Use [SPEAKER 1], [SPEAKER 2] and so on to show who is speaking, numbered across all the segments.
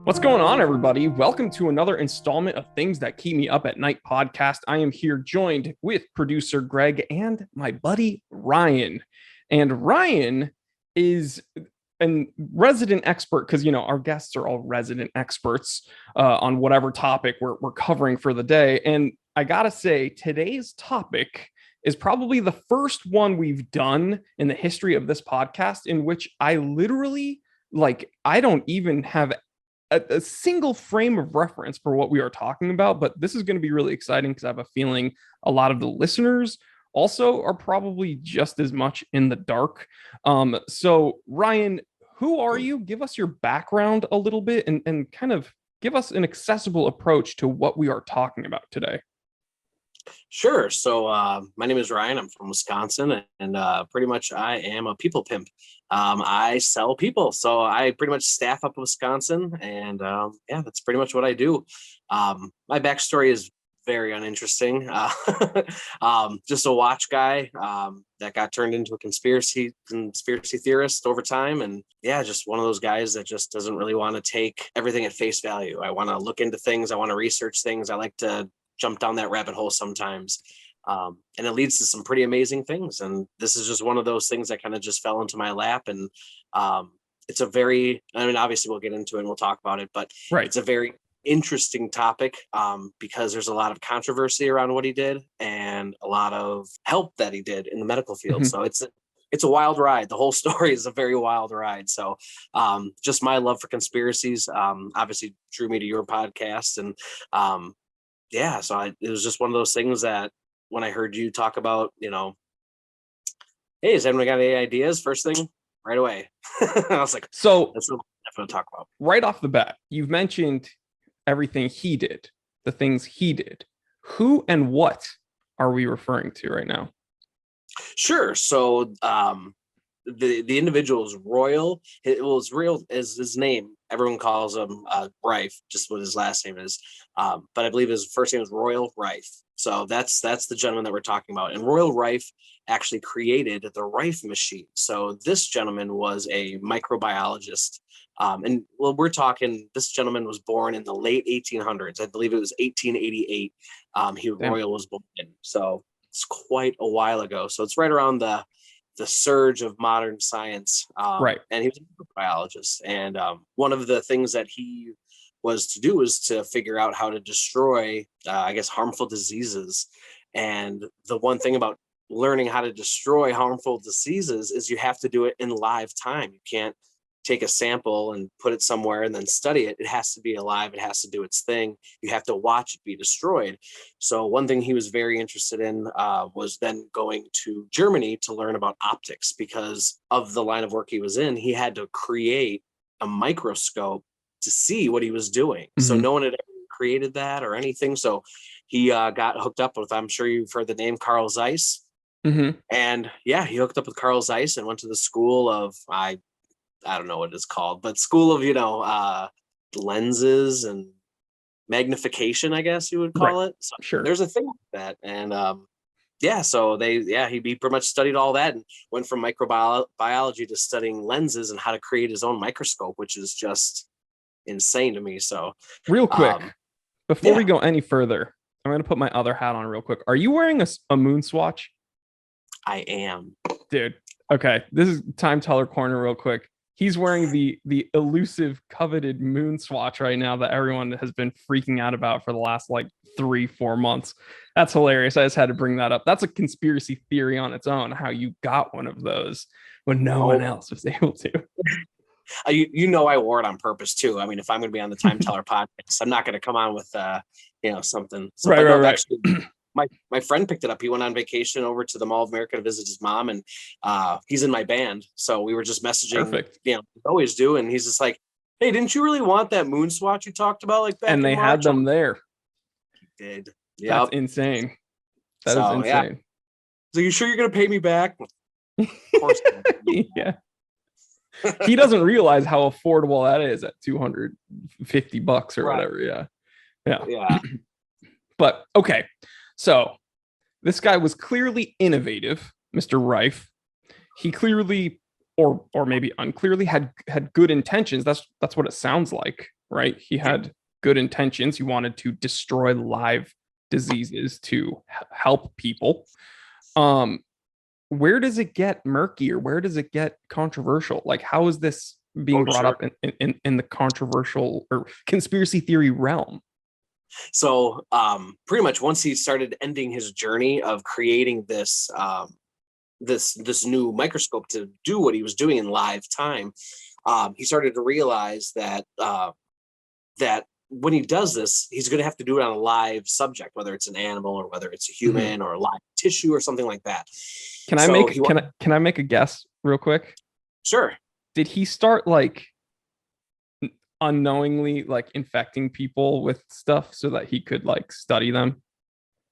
[SPEAKER 1] What's going on, everybody? Welcome to another installment of Things That Keep Me Up at Night podcast. I am here joined with producer Greg and my buddy Ryan. And Ryan is a resident expert because, our guests are all resident experts on whatever topic we're covering for the day. And I got to say, today's topic is probably the first one we've done in the history of this podcast in which I literally, I don't even have a single frame of reference for what we are talking about, but this is going to be really exciting because I have a feeling a lot of the listeners also are probably just as much in the dark. So Ryan, who are you? Give us your background a little bit and kind of give us an accessible approach to what we are talking about today.
[SPEAKER 2] Sure. So my name is Ryan. I'm from Wisconsin, and pretty much I am a people pimp. I sell people. So I pretty much staff up Wisconsin, and that's pretty much what I do. My backstory is very uninteresting. Just a watch guy that got turned into a conspiracy theorist over time. And just one of those guys that just doesn't really want to take everything at face value. I want to look into things. I want to research things. I like to jump down that rabbit hole sometimes. And it leads to some pretty amazing things. And this is just one of those things that kind of just fell into my lap. And it's obviously we'll get into it and we'll talk about it, but It's a very interesting topic because there's a lot of controversy around what he did and a lot of help that he did in the medical field. Mm-hmm. So it's a wild ride. The whole story is a very wild ride. So just my love for conspiracies obviously drew me to your podcast. And it was just one of those things that when I heard you talk about, hey, has anyone got any ideas? First thing, right away. I was like,
[SPEAKER 1] so
[SPEAKER 2] that's what I'm going to talk about.
[SPEAKER 1] Right off the bat, you've mentioned everything he did, the things he did. Who and what are we referring to right now?
[SPEAKER 2] Sure. So the individual is Royal. Royal is his name. Everyone calls him Rife, just what his last name is. But I believe his first name is Royal Rife. So that's the gentleman that we're talking about. And Royal Rife actually created the Rife machine. So this gentleman was a microbiologist. This gentleman was born in the late 1800s. I believe it was 1888. Royal was born in. So it's quite a while ago. So it's right around the surge of modern science.
[SPEAKER 1] Right.
[SPEAKER 2] And he was a microbiologist. And one of the things that he was to do was to figure out how to destroy, harmful diseases. And the one thing about learning how to destroy harmful diseases is you have to do it in live time. You can't take a sample and put it somewhere and then study it. It has to be alive. It has to do its thing. You have to watch it be destroyed. So one thing he was very interested in was then going to Germany to learn about optics because of the line of work he was in. He had to create a microscope to see what he was doing. Mm-hmm. So no one had ever created that or anything. So he got hooked up with, I'm sure you've heard the name Carl Zeiss.
[SPEAKER 1] Mm-hmm.
[SPEAKER 2] And he hooked up with Carl Zeiss and went to the school of, I don't know what it's called, but school of, lenses and magnification, I guess you would call it. So
[SPEAKER 1] sure.
[SPEAKER 2] There's a thing like that. And he pretty much studied all that and went from microbiology to studying lenses and how to create his own microscope, which is just insane to me. So
[SPEAKER 1] real quick, before we go any further, I'm going to put my other hat on real quick. Are you wearing a moon swatch?
[SPEAKER 2] I am.
[SPEAKER 1] Dude. Okay. This is Time Teller Corner real quick. He's wearing the elusive, coveted moon swatch right now that everyone has been freaking out about for the last 3-4 months. That's hilarious. I just had to bring that up. That's a conspiracy theory on its own, how you got one of those when no one else was able to.
[SPEAKER 2] I wore it on purpose too. I mean, if I'm going to be on the Time Teller podcast, I'm not going to come on with something. So
[SPEAKER 1] right.
[SPEAKER 2] Actually, my friend picked it up. He went on vacation over to the Mall of America to visit his mom, and he's in my band. So we were just messaging.
[SPEAKER 1] Perfect.
[SPEAKER 2] We always do. And he's just like, "Hey, didn't you really want that moon swatch you talked about back?"
[SPEAKER 1] And they had them there.
[SPEAKER 2] He did.
[SPEAKER 1] Yeah, that's insane. That is insane.
[SPEAKER 2] Yeah. So you sure you're going to pay me back? Of course.
[SPEAKER 1] Yeah. He doesn't realize how affordable that is at $250 or whatever. Yeah. But okay. So this guy was clearly innovative, Mr. Rife. He clearly, or maybe unclearly, had good intentions. That's what it sounds like, right? He had good intentions. He wanted to destroy live diseases to help people. Where does it get murky, or where does it get controversial? Like, how is this being brought up in the controversial or conspiracy theory realm?
[SPEAKER 2] So pretty much once he started ending his journey of creating this this new microscope to do what he was doing in live time, he started to realize that that when he does this, he's going to have to do it on a live subject, whether it's an animal or whether it's a human or live tissue or something like that.
[SPEAKER 1] Can I make a guess real quick?
[SPEAKER 2] Sure.
[SPEAKER 1] Did he start like unknowingly like infecting people with stuff so that he could like study them?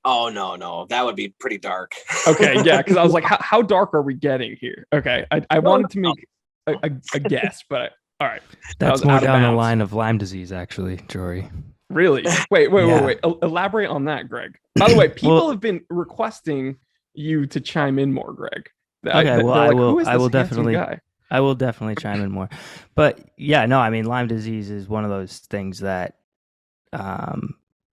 [SPEAKER 2] Oh no, that would be pretty dark.
[SPEAKER 1] Okay, yeah, because I was like, how dark are we getting here? Okay, I wanted to make a guess, but all right.
[SPEAKER 3] That's more down the line of Lyme disease, actually, Jory.
[SPEAKER 1] Really? Wait. Elaborate on that, Greg. By the way, people have been requesting you to chime in more, Greg.
[SPEAKER 3] Okay, I will definitely chime in more. But yeah, no, I mean, Lyme disease is one of those things that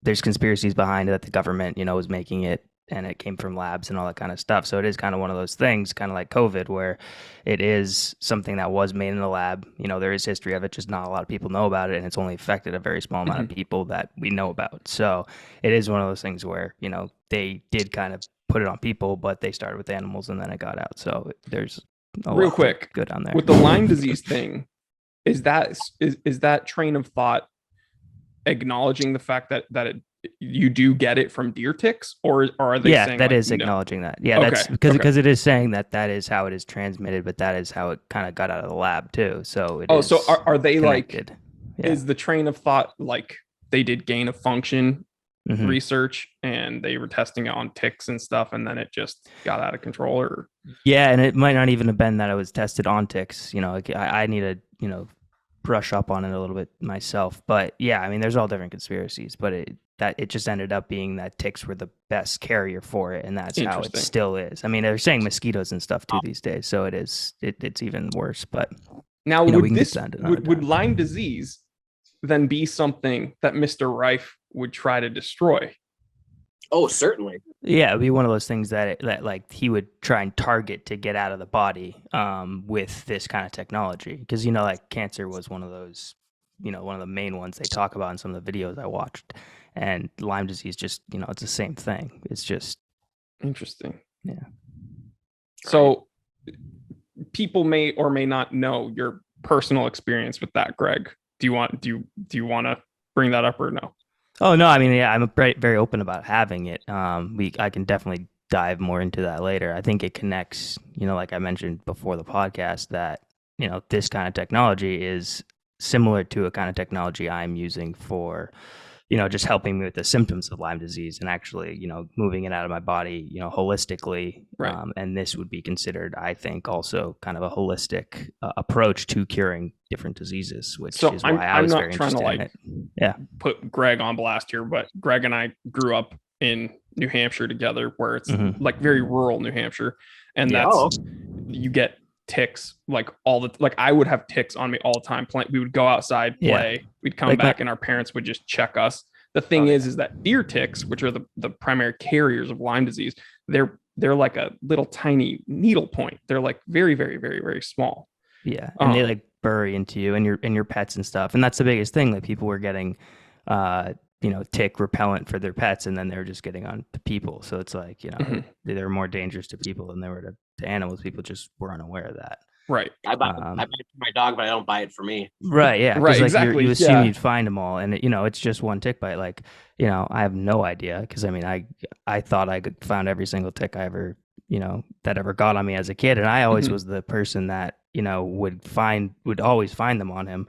[SPEAKER 3] there's conspiracies behind it, that the government, was making it, and it came from labs and all that kind of stuff. So it is kind of one of those things, kind of like COVID, where it is something that was made in a lab. There is history of it, just not a lot of people know about it, and it's only affected a very small amount of people that we know about. So it is one of those things where, they did kind of put it on people, but they started with animals and then it got out. So there's a
[SPEAKER 1] real quick
[SPEAKER 3] good on there.
[SPEAKER 1] With the Lyme disease thing, is that train of thought acknowledging the fact that you do get it from deer ticks, or are they saying
[SPEAKER 3] that
[SPEAKER 1] like,
[SPEAKER 3] is acknowledging that? Yeah,
[SPEAKER 1] okay,
[SPEAKER 3] that's because it is saying that is how it is transmitted, but that is how it kind of got out of the lab too. So
[SPEAKER 1] so are they
[SPEAKER 3] connected.
[SPEAKER 1] Is the train of thought like they did gain of function research and they were testing it on ticks and stuff, and then it just got out of control? Or
[SPEAKER 3] and it might not even have been that it was tested on ticks. I need to brush up on it a little bit myself, but yeah, I mean, there's all different conspiracies, but it just ended up being that ticks were the best carrier for it, and that's how it still is. I mean, they're saying mosquitoes and stuff too these days, so it's even worse. But
[SPEAKER 1] now, would Lyme disease then be something that Mr. Rife would try to destroy?
[SPEAKER 2] Oh, certainly.
[SPEAKER 3] Yeah, it'd be one of those things that like he would try and target to get out of the body with this kind of technology, because like cancer was one of those, one of the main ones they talk about in some of the videos I watched. And Lyme disease, just it's the same thing. It's just interesting. Yeah.
[SPEAKER 1] So people may or may not know your personal experience with that, Greg. Do you want to bring that up or no?
[SPEAKER 3] Oh no, I mean, yeah, I'm very open about having it. I can definitely dive more into that later. I think it connects. Like I mentioned before the podcast, that this kind of technology is similar to a kind of technology I'm using for just helping me with the symptoms of Lyme disease, and actually, moving it out of my body, holistically.
[SPEAKER 1] Right.
[SPEAKER 3] And this would be considered, I think, also kind of a holistic approach to curing different diseases, which is why I was very interested in it. Yeah.
[SPEAKER 1] Put Greg on blast here, but Greg and I grew up in New Hampshire together, where it's like very rural New Hampshire. And you get ticks like I would have ticks on me all the time. We would go outside, play, we'd come back, and our parents would just check us. The thing is that deer ticks, which are the primary carriers of Lyme disease, they're like a little tiny needle point. They're like very, very, very, very small.
[SPEAKER 3] Yeah. And they like bury into you and your pets and stuff. And that's the biggest thing. Like, people were getting tick repellent for their pets, and then they're just getting on to people. So it's like, they're more dangerous to people than they were to animals. People just were unaware of that.
[SPEAKER 1] Right.
[SPEAKER 2] I buy it for my dog, but I don't buy it for me.
[SPEAKER 3] Right. Yeah.
[SPEAKER 1] Right.
[SPEAKER 3] Like,
[SPEAKER 1] exactly.
[SPEAKER 3] You assume you'd find them all, and it's just one tick bite. Like, I have no idea, because I mean, I thought I found every single tick I ever, that ever got on me as a kid, and I always was the person that would always find them on him,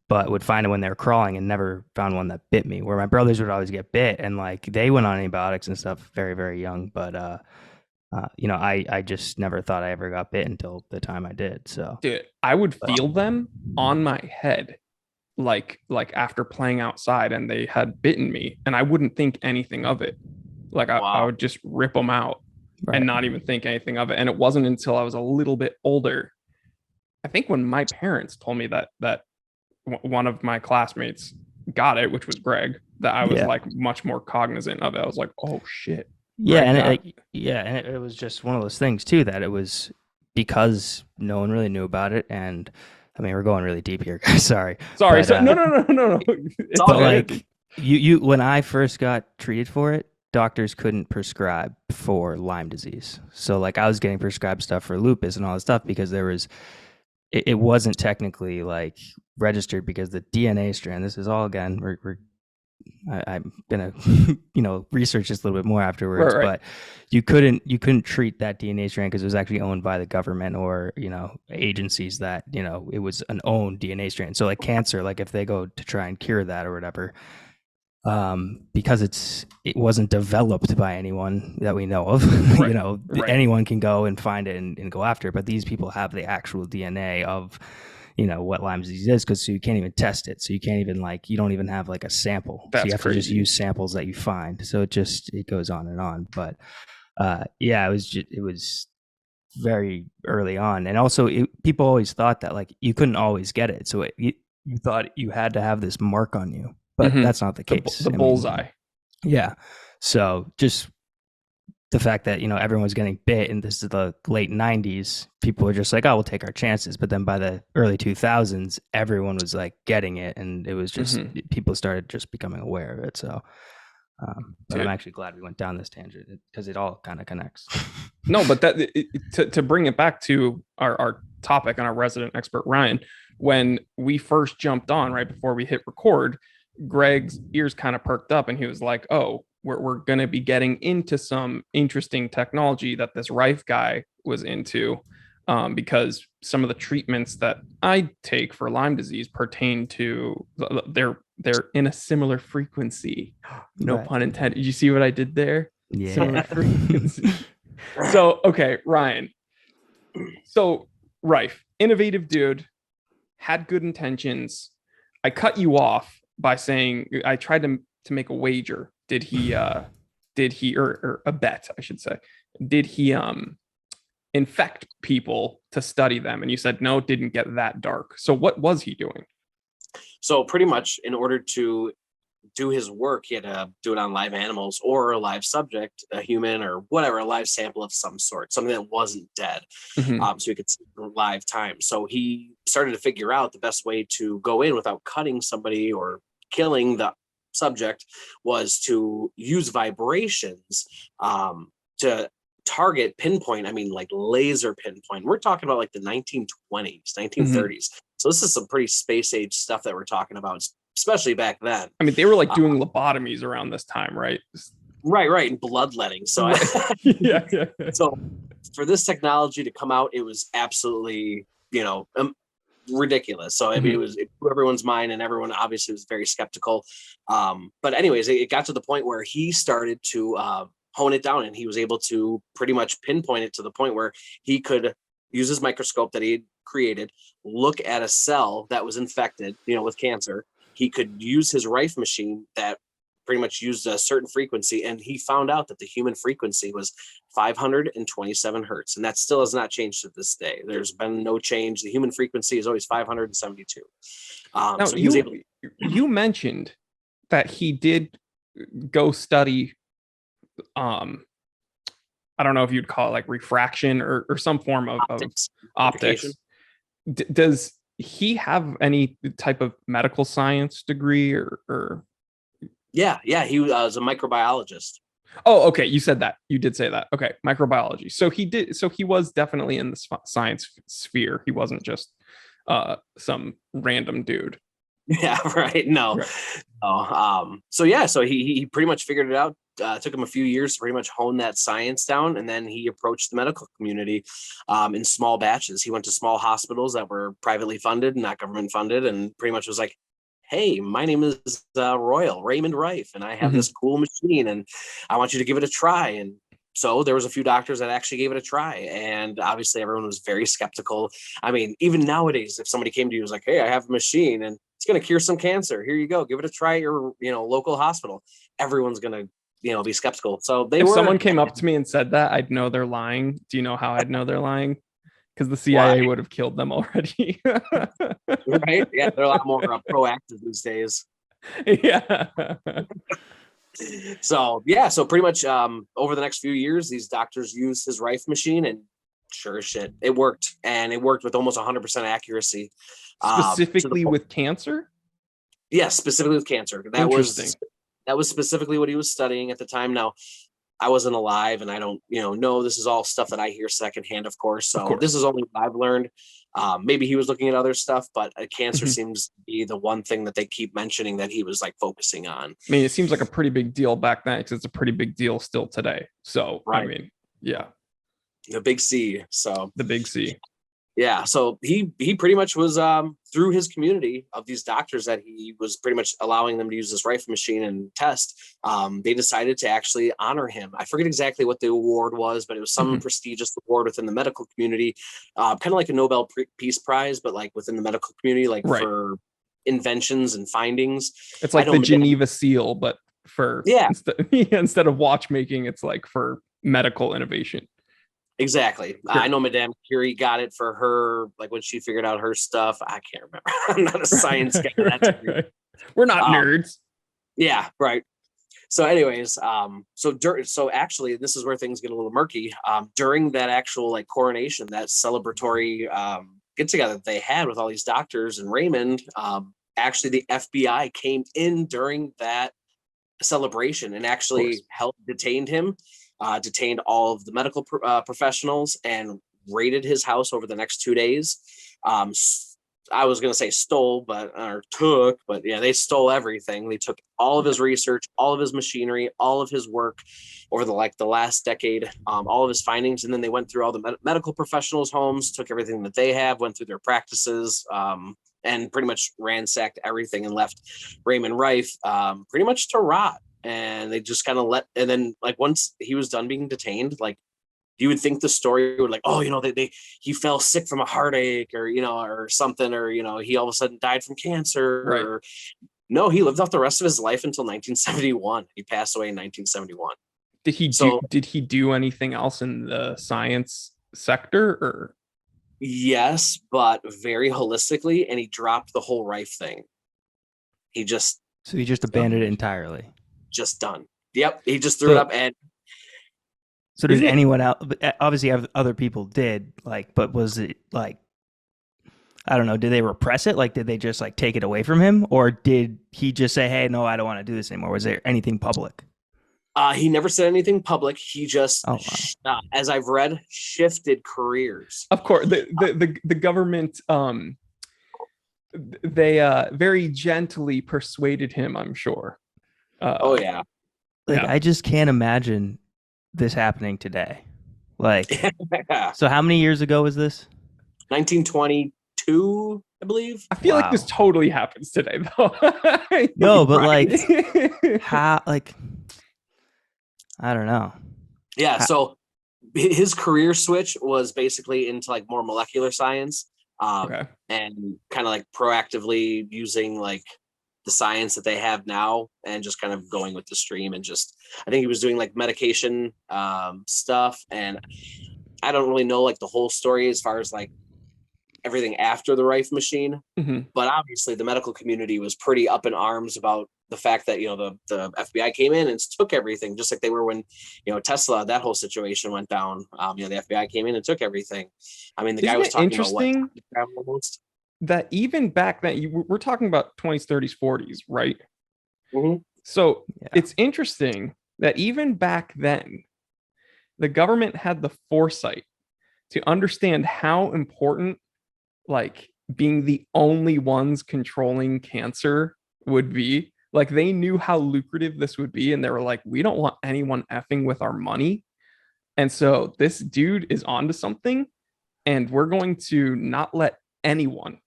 [SPEAKER 3] but would find it when they were crawling, and never found one that bit me. Where my brothers would always get bit, and like they went on antibiotics and stuff very, very young, but I just never thought I ever got bit until the time I did. So,
[SPEAKER 1] dude, I would feel them on my head, like after playing outside, and they had bitten me, and I wouldn't think anything of it. Like I would just rip them out and not even think anything of it. And it wasn't until I was a little bit older, I think, when my parents told me that one of my classmates got it, which was Greg, that I was like much more cognizant of it. I was like, oh shit.
[SPEAKER 3] Yeah, and it was just one of those things too, that it was because no one really knew about it. And I mean, we're going really deep here, guys. Sorry.
[SPEAKER 1] But, so, no.
[SPEAKER 3] It's but like you when I first got treated for it, doctors couldn't prescribe for Lyme disease. So like I was getting prescribed stuff for lupus and all this stuff because it wasn't technically like registered, because the DNA strand, this is all, again, I'm gonna research this a little bit more afterwards, right. But you couldn't treat that DNA strand because it was actually owned by the government or agencies that it was an owned DNA strand. So like cancer, like if they go to try and cure that or whatever, because it wasn't developed by anyone that we know of, right. Right. Anyone can go and find it and go after it, but these people have the actual DNA of what Lyme disease is, because so you can't even test it. So you can't even you don't even have like a sample. So you have to just use samples that you find. So it goes on and on. But it was very early on. And also people always thought that like you couldn't always get it. So you thought you had to have this mark on you, but that's not the case.
[SPEAKER 1] The bullseye.
[SPEAKER 3] Yeah. So just the fact that everyone was getting bit, and this is the late 90s, people were just like, oh, we'll take our chances. But then by the early 2000s, everyone was like getting it, and it was just people started just becoming aware of it. So but I'm actually glad we went down this tangent, because it all kind of connects.
[SPEAKER 1] No, but to bring it back to our topic and our resident expert Ryan, when we first jumped on right before we hit record, Greg's ears kind of perked up and he was like, oh, we're going to be getting into some interesting technology that this Rife guy was into, because some of the treatments that I take for Lyme disease pertain to, they're in a similar frequency. No pun intended. Did you see what I did there?
[SPEAKER 3] Yeah.
[SPEAKER 1] Similar frequency. So, okay, Ryan. So Rife, innovative dude, had good intentions. I cut you off by saying I tried to make a wager. Did he or a bet, I should say, did he infect people to study them? And you said no, it didn't get that dark. So what was he doing?
[SPEAKER 2] So pretty much, in order to do his work, he had to do it on live animals or a live subject, a human or whatever, a live sample of some sort, something that wasn't dead. So he could see live time. So he started to figure out the best way to go in without cutting somebody or killing the subject was to use vibrations to target, pinpoint, like laser pinpoint. We're talking about like the 1920s, 1930s. So this is some pretty space age stuff that we're talking about, especially back then.
[SPEAKER 1] They were like doing lobotomies around this time, right?
[SPEAKER 2] Right, and bloodletting. So
[SPEAKER 1] yeah.
[SPEAKER 2] So for this technology to come out, it was absolutely, ridiculous. So it blew everyone's mind, and everyone obviously was very skeptical. But anyways, it got to the point where he started to hone it down, and he was able to pretty much pinpoint it to the point where he could use his microscope that he had created, look at a cell that was infected, with cancer. He could use his Rife machine that pretty much used a certain frequency, and he found out that the human frequency was 527 hertz, and that still has not changed to this day. There's been no change. The human frequency is always 572.
[SPEAKER 1] Now, so you mentioned that he did go study, I don't know if you'd call it like refraction or some form of optics. Does he have any type of medical science degree or?
[SPEAKER 2] Yeah, he was a microbiologist.
[SPEAKER 1] Oh, okay. You said that. You did say that. Okay, microbiology. So he was definitely in the science sphere. He wasn't just some random dude.
[SPEAKER 2] Yeah, right. No. Right. So he pretty much figured it out. Took him a few years to pretty much hone that science down, and then he approached the medical community in small batches. He went to small hospitals that were privately funded, not government funded, and pretty much was like, hey, my name is Raymond Rife, and I have this cool machine, and I want you to give it a try. And so there was a few doctors that actually gave it a try, and obviously everyone was very skeptical. Even nowadays, if somebody came to you and was like, hey, I have a machine and it's going to cure some cancer, here you go, give it a try at your local hospital, everyone's going to be skeptical. So if
[SPEAKER 1] someone came up to me and said that, I'd know they're lying. Do you know how I'd know they're lying? Because the CIA would have killed them already.
[SPEAKER 2] Right? Yeah, they're a lot more proactive these days.
[SPEAKER 1] Yeah.
[SPEAKER 2] So pretty much over the next few years, these doctors used his Rife machine, and sure as shit, it worked, and it worked with almost 100% accuracy.
[SPEAKER 1] Specifically with cancer?
[SPEAKER 2] Yes, specifically with cancer. That was specifically what he was studying at the time. Now, I wasn't alive, and I don't, know. This is all stuff that I hear secondhand, of course. So this is only what I've learned. Maybe he was looking at other stuff, but cancer seems to be the one thing that they keep mentioning that he was like focusing on.
[SPEAKER 1] I mean, it seems like a pretty big deal back then because it's a pretty big deal still today. So, right. I mean, yeah.
[SPEAKER 2] The big C. So
[SPEAKER 1] the big C.
[SPEAKER 2] Yeah. So he pretty much was through his community of these doctors that he was pretty much allowing them to use this Rife machine and test. They decided to actually honor him. I forget exactly what the award was, but it was some prestigious award within the medical community, kind of like a Nobel Peace Prize, but like within the medical community, like for inventions and findings.
[SPEAKER 1] It's like the Geneva Seal, but for instead of watchmaking, it's like for medical innovation.
[SPEAKER 2] Exactly. Sure. I know Madame Curie got it for her, like when she figured out her stuff. I can't remember. I'm not a science guy.
[SPEAKER 1] We're not nerds.
[SPEAKER 2] Yeah, right. So anyways, so actually this is where things get a little murky. During that actual like coronation, that celebratory get together that they had with all these doctors and Raymond, actually the FBI came in during that celebration and actually detained him. Detained all of the medical professionals and raided his house over the next 2 days. I was going to say stole, or took, but yeah, they stole everything. They took all of his research, all of his machinery, all of his work over the last decade, all of his findings. And then they went through all the medical professionals' homes, took everything that they have, went through their practices, and pretty much ransacked everything and left Raymond Rife pretty much to rot. And they just kind of and then like once he was done being detained, like you would think the story would like, oh, he fell sick from a heartache or, or something, or, he all of a sudden died from cancer.
[SPEAKER 1] Right.
[SPEAKER 2] Or no, he lived off the rest of his life until 1971. He passed away in 1971.
[SPEAKER 1] Did he do anything else in the science sector or?
[SPEAKER 2] Yes, but very holistically, and he dropped the whole Rife thing. He just
[SPEAKER 3] abandoned it entirely.
[SPEAKER 2] Just done. Yep. He just threw it up. And
[SPEAKER 3] so did anyone else? Obviously other people did, but was it like, I don't know, did they repress it? Like, did they just like take it away from him, or did he just say, hey, no, I don't want to do this anymore? Was there anything public?
[SPEAKER 2] He never said anything public. He just, as I've read, shifted careers.
[SPEAKER 1] Of course, the government, they very gently persuaded him, I'm sure.
[SPEAKER 3] I just can't imagine this happening today. Like, so how many years ago was this?
[SPEAKER 2] 1922, I believe.
[SPEAKER 1] I feel like this totally happens today, though.
[SPEAKER 3] No, but like, how? Like, I don't know.
[SPEAKER 2] Yeah. So his career switch was basically into like more molecular science, and kind of like proactively using like the science that they have now and just kind of going with the stream, and just, I think he was doing like medication stuff. And I don't really know like the whole story as far as like everything after the Rife machine, but obviously the medical community was pretty up in arms about the fact that, the FBI came in and took everything, just like they were when, Tesla, that whole situation went down. The FBI came in and took everything. I mean, the guy was talking about what almost.
[SPEAKER 1] That even back then, we're talking about 20s, 30s, 40s, right? So it's interesting that even back then, the government had the foresight to understand how important, like, being the only ones controlling cancer would be. Like, they knew how lucrative this would be, and they were like, we don't want anyone effing with our money. And so this dude is onto something, and we're going to not let anyone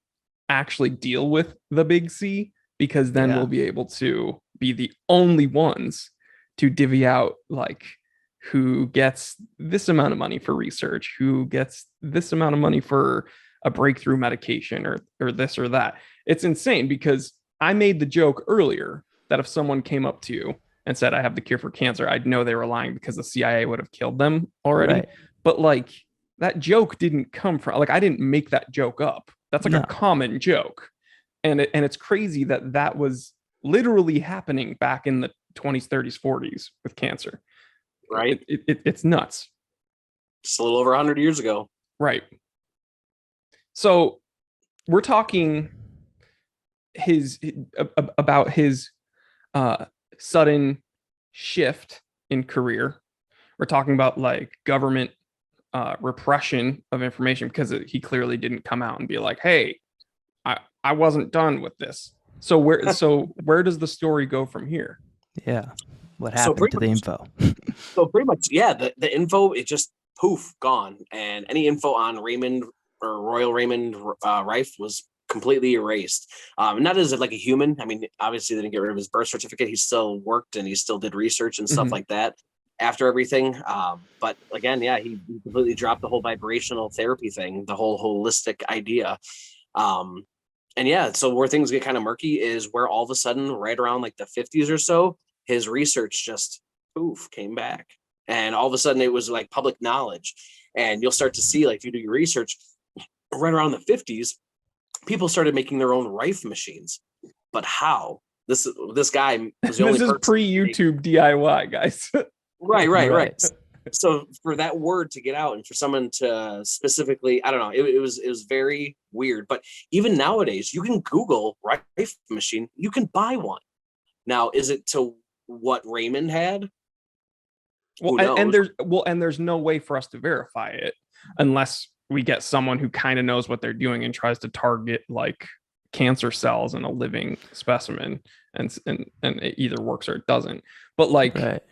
[SPEAKER 1] actually deal with the big C, because then we'll be able to be the only ones to divvy out like who gets this amount of money for research, who gets this amount of money for a breakthrough medication or this or that. It's insane, because I made the joke earlier that if someone came up to you and said, I have the cure for cancer, I'd know they were lying because the CIA would have killed them already. Right. But like, that joke didn't come from, like, I didn't make that joke up. That's like a common joke. And it's crazy that was literally happening back in the 20s, 30s, 40s with cancer.
[SPEAKER 2] Right.
[SPEAKER 1] It's nuts.
[SPEAKER 2] Just a little over 100 years ago.
[SPEAKER 1] Right. So we're talking about his sudden shift in career. We're talking about like government repression of information, because he clearly didn't come out and be like, hey, I wasn't done with this. So where does the story go from here?
[SPEAKER 3] Yeah. What happened to the info?
[SPEAKER 2] So pretty much, yeah, the info, it just poof, gone. And any info on Raymond or Royal Raymond Rife was completely erased. Not as like a human. I mean, obviously they didn't get rid of his birth certificate. He still worked and he still did research and stuff like that after everything. But again, yeah, he completely dropped the whole vibrational therapy thing, the whole holistic idea. And yeah, so where things get kind of murky is where all of a sudden, right around like the 50s or so, his research just poof came back. And all of a sudden it was like public knowledge. And you'll start to see, like, if you do your research right around the 50s, people started making their own Rife machines. But how? This guy was the only
[SPEAKER 1] person. This is pre-YouTube DIY, guys.
[SPEAKER 2] Right. So for that word to get out and for someone to specifically, I don't know, it was very weird. But even nowadays, you can Google Rife machine, you can buy one. Now, is it to what Raymond had?
[SPEAKER 1] Well, and there's no way for us to verify it unless we get someone who kind of knows what they're doing and tries to target like cancer cells in a living specimen, and it either works or it doesn't. But like,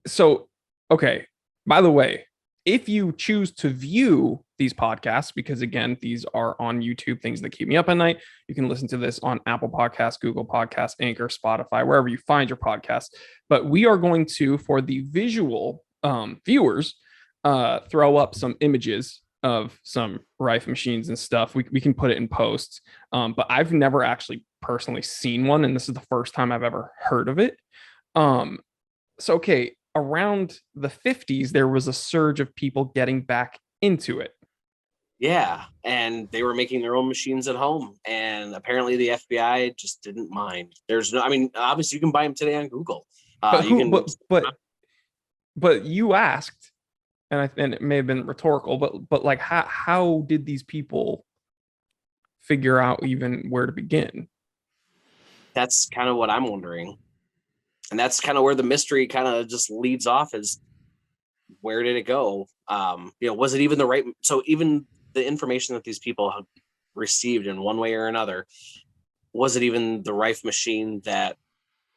[SPEAKER 1] so okay. By the way, if you choose to view these podcasts, because again, these are on YouTube, Things That Keep Me Up at Night, you can listen to this on Apple Podcasts, Google Podcasts, Anchor, Spotify, wherever you find your podcasts. But we are going to, for the visual viewers, throw up some images of some Rife machines and stuff. We can put it in post. But I've never actually personally seen one, and this is the first time I've ever heard of it. So, okay, around the 50s, there was a surge of people getting back into it.
[SPEAKER 2] Yeah, and they were making their own machines at home, and apparently the FBI just didn't mind. There's no, I mean, obviously you can buy them today on Google.
[SPEAKER 1] But you asked, and it may have been rhetorical, but like, how did these people figure out even where to begin?
[SPEAKER 2] That's kind of what I'm wondering. And that's kind of where the mystery kind of just leads off, is where did it go? Was it even the right? So even the information that these people have received in one way or another, was it even the Rife machine that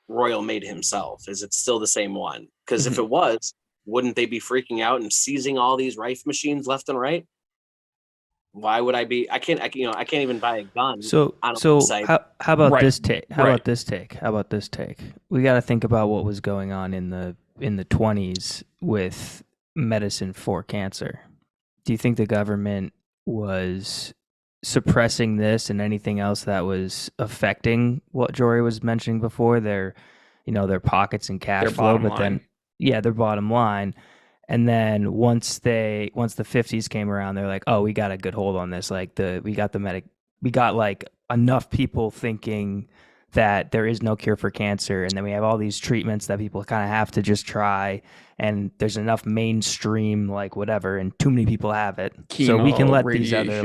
[SPEAKER 2] Royal made himself? Is it still the same one? Because if it was, wouldn't they be freaking out and seizing all these Rife machines left and right? Why would I be? I can't even buy a gun.
[SPEAKER 3] So how about this take? How about this take? We got to think about what was going on in the 20s with medicine for cancer. Do you think the government was suppressing this and anything else that was affecting what Jory was mentioning before, their pockets and cash flow, but then their bottom line? And then once the 50s came around, they're like, oh, we got a good hold on this. Like we got like enough people thinking that there is no cure for cancer. And then we have all these treatments that people kind of have to just try. And there's enough mainstream, like whatever, and too many people have it. Chemo, so we can let radiation. These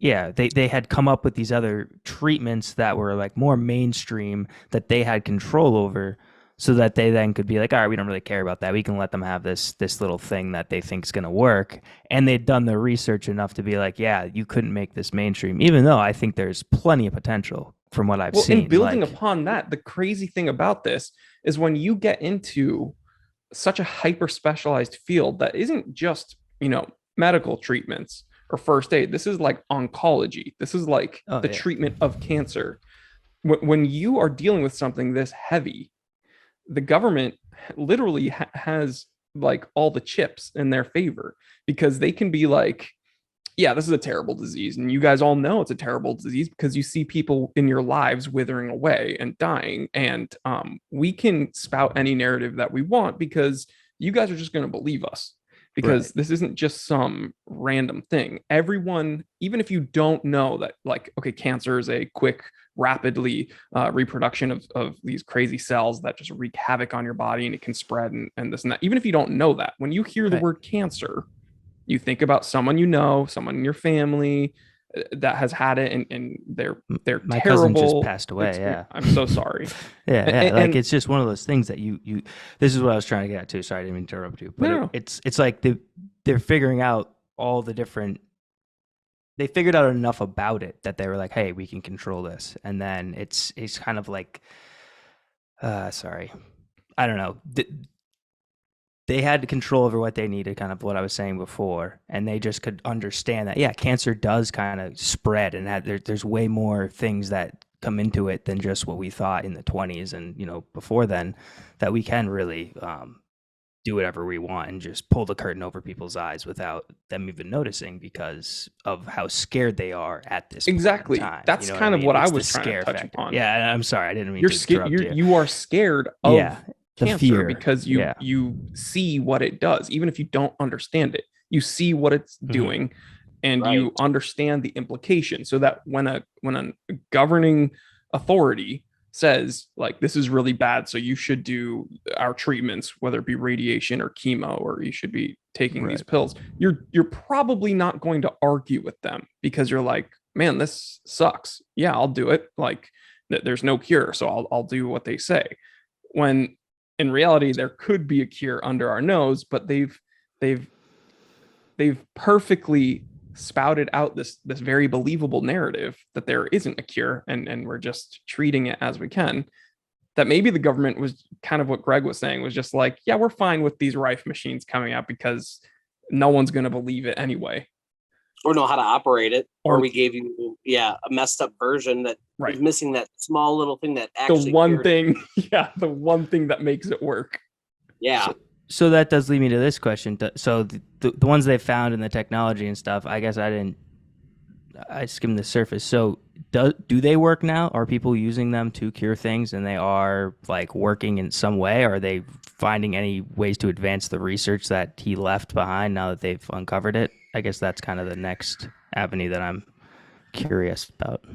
[SPEAKER 3] other they had come up with these other treatments that were like more mainstream that they had control over, so that they then could be like, all right, we don't really care about that. We can let them have this little thing that they think is going to work. And they'd done the research enough to be like, yeah, you couldn't make this mainstream, even though I think there's plenty of potential from what I've seen.
[SPEAKER 1] And building upon that, the crazy thing about this is when you get into such a hyper specialized field that isn't just, medical treatments or first aid. This is like oncology. This is like treatment of cancer. When you are dealing with something this heavy, the government literally has like all the chips in their favor, because they can be like, yeah, this is a terrible disease. And you guys all know it's a terrible disease because you see people in your lives withering away and dying. And we can spout any narrative that we want because you guys are just going to believe us. because this isn't just some random thing. Everyone, even if you don't know that, like, okay, cancer is a quick, rapidly reproduction of these crazy cells that just wreak havoc on your body, and it can spread and this and that. Even if you don't know that, when you hear the word cancer, you think about someone you know, someone in your family that has had it, and they're
[SPEAKER 3] my
[SPEAKER 1] terrible.
[SPEAKER 3] cousin just passed away.
[SPEAKER 1] Experience. Yeah, I'm so sorry.
[SPEAKER 3] Like it's just one of those things that you. This is what I was trying to get at too. Sorry, I didn't mean to interrupt you. But it's like they're figuring out all the different. They figured out enough about it that they were like, "Hey, we can control this," and then it's kind of like, sorry, I don't know. They had control over what they needed, kind of what I was saying before, and they just could understand that, yeah, cancer does kind of spread, and there's way more things that come into it than just what we thought in the 20s and, before then, that we can really do whatever we want and just pull the curtain over people's eyes without them even noticing because of how scared they are at this
[SPEAKER 1] exactly
[SPEAKER 3] point in time.
[SPEAKER 1] That's kind of what I was trying to touch upon.
[SPEAKER 3] Yeah, I'm sorry, I didn't mean to interrupt you.
[SPEAKER 1] You are scared of cancer
[SPEAKER 3] fear.
[SPEAKER 1] Because you see what it does, even if you don't understand it. You see what it's doing, and you understand the implications. So that when a governing authority says, like, this is really bad, so you should do our treatments, whether it be radiation or chemo, or you should be taking these pills, you're probably not going to argue with them, because you're like, man, this sucks. Yeah, I'll do it. Like, there's no cure, so I'll do what they say. When in reality, there could be a cure under our nose, but they've perfectly spouted out this very believable narrative that there isn't a cure, and we're just treating it as we can. That maybe the government was kind of what Greg was saying, was just like, yeah, we're fine with these Rife machines coming out because no one's going to believe it anyway.
[SPEAKER 2] Or know how to operate it, or we gave you a messed up version that is missing that small little thing that actually
[SPEAKER 1] the one thing that makes it work.
[SPEAKER 3] So that does lead me to this question. So the ones they found in the technology and stuff, I guess I skimmed the surface. So do they work now? Are people using them to cure things, and they are like working in some way? Are they finding any ways to advance the research that he left behind now that they've uncovered it? I guess that's kind of the next avenue that I'm curious about.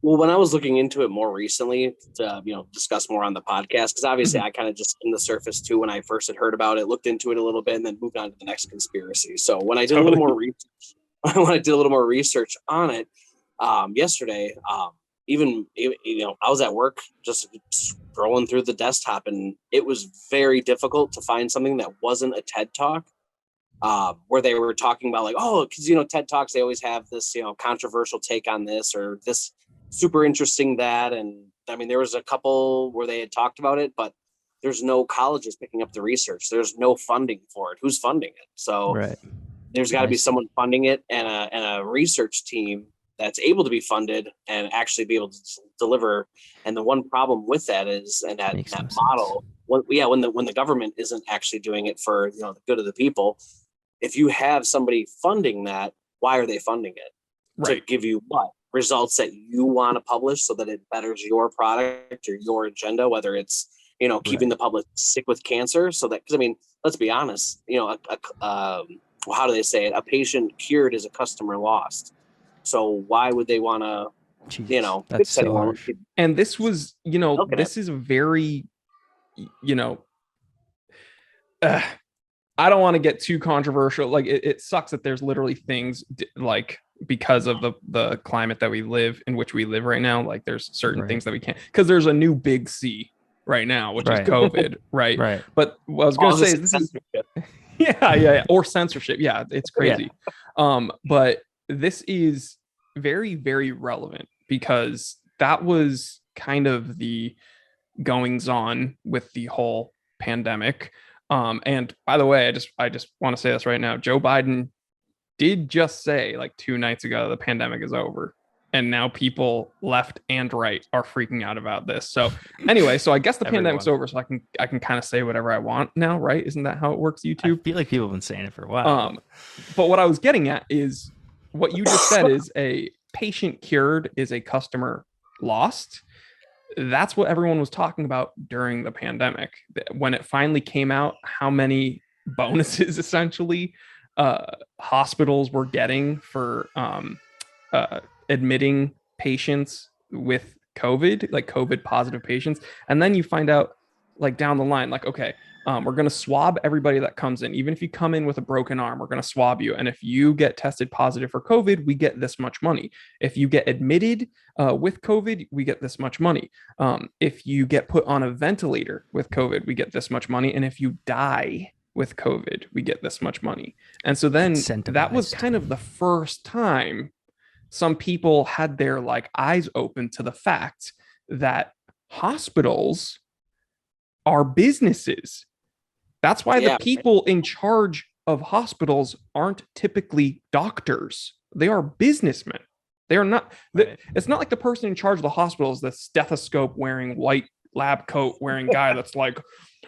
[SPEAKER 2] Well, when I was looking into it more recently to, discuss more on the podcast, because obviously I kind of just skimmed the surface too when I first had heard about it, looked into it a little bit, and then moved on to the next conspiracy. So when I did a little more research on it yesterday, even I was at work just scrolling through the desktop, and it was very difficult to find something that wasn't a TED Talk. Where they were talking about like, because TED Talks, they always have this controversial take on this or this super interesting that, and I mean there was a couple where they had talked about it, but there's no colleges picking up the research. There's no funding for it. Who's funding it? So there's got to be someone funding it, and a research team that's able to be funded and actually be able to deliver. And the one problem with that is, and that model, when the government isn't actually doing it for the good of the people. If you have somebody funding that, why are they funding it? To give you what? Results that you want to publish so that it betters your product or your agenda, whether it's, keeping the public sick with cancer. So that, because I mean, let's be honest, how do they say it? A patient cured is a customer lost. So why would they want to,
[SPEAKER 3] that's so harsh.
[SPEAKER 1] And this was, this is a very, I don't want to get too controversial. Like it sucks that there's literally things like, because of the climate that we live in, which we live right now, like there's certain things that we can't, because there's a new big C right now, which is COVID, right? But what I was going to say is this is, or censorship. Yeah, it's crazy. But this is very, very relevant, because that was kind of the goings on with the whole pandemic. And by the way, I just want to say this right now. Joe Biden did just say like 2 nights ago, the pandemic is over. And now people left and right are freaking out about this. So anyway, so I guess the pandemic's over, so I can kind of say whatever I want now, right? Isn't that how it works, YouTube?
[SPEAKER 3] I feel like people have been saying it for a while.
[SPEAKER 1] But what I was getting at is what you just said is a patient cured is a customer lost. That's what everyone was talking about during the pandemic. When it finally came out how many bonuses essentially hospitals were getting for admitting patients with COVID, like COVID positive patients. And then you find out like down the line, like, okay, we're going to swab everybody that comes in. Even if you come in with a broken arm, we're going to swab you. And if you get tested positive for COVID, we get this much money. If you get admitted with COVID, we get this much money. If you get put on a ventilator with COVID, we get this much money. And if you die with COVID, we get this much money. And so then that was kind of the first time some people had their like eyes open to the fact that hospitals are businesses. That's why the people in charge of hospitals aren't typically doctors. They are businessmen. They are not. Right. It's not like the person in charge of the hospital is the stethoscope wearing, white lab coat wearing guy that's like,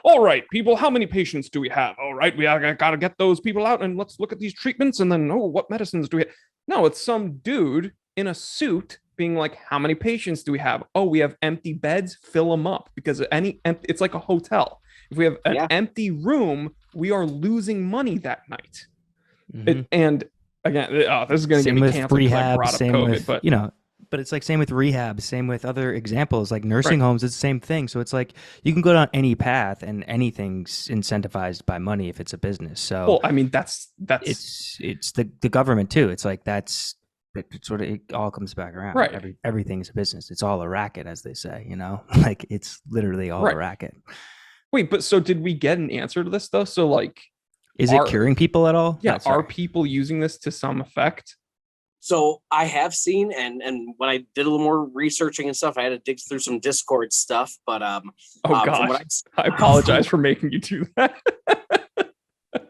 [SPEAKER 1] all right, people, how many patients do we have? All right, we got to get those people out and let's look at these treatments. And then, what medicines do we have? No, it's some dude in a suit being like, how many patients do we have? Oh, we have empty beds, fill them up, because it's like a hotel. If we have an empty room, we are losing money that night. Mm-hmm. And again, this is going to get me canceled because I brought up COVID, but
[SPEAKER 3] but it's like same with rehab, same with other examples like nursing homes. It's the same thing. So it's like you can go down any path, and anything's incentivized by money if it's a business. So
[SPEAKER 1] well, I mean that's
[SPEAKER 3] it's the government too. It's like it all comes back around.
[SPEAKER 1] Right.
[SPEAKER 3] Everything's a business. It's all a racket, as they say. Like it's literally all a racket.
[SPEAKER 1] Wait, but so did we get an answer to this though? So like,
[SPEAKER 3] is it curing people at all?
[SPEAKER 1] Yeah, are people using this to some effect?
[SPEAKER 2] So I have seen, and when I did a little more researching and stuff, I had to dig through some Discord stuff. But
[SPEAKER 1] I apologize for making you do that.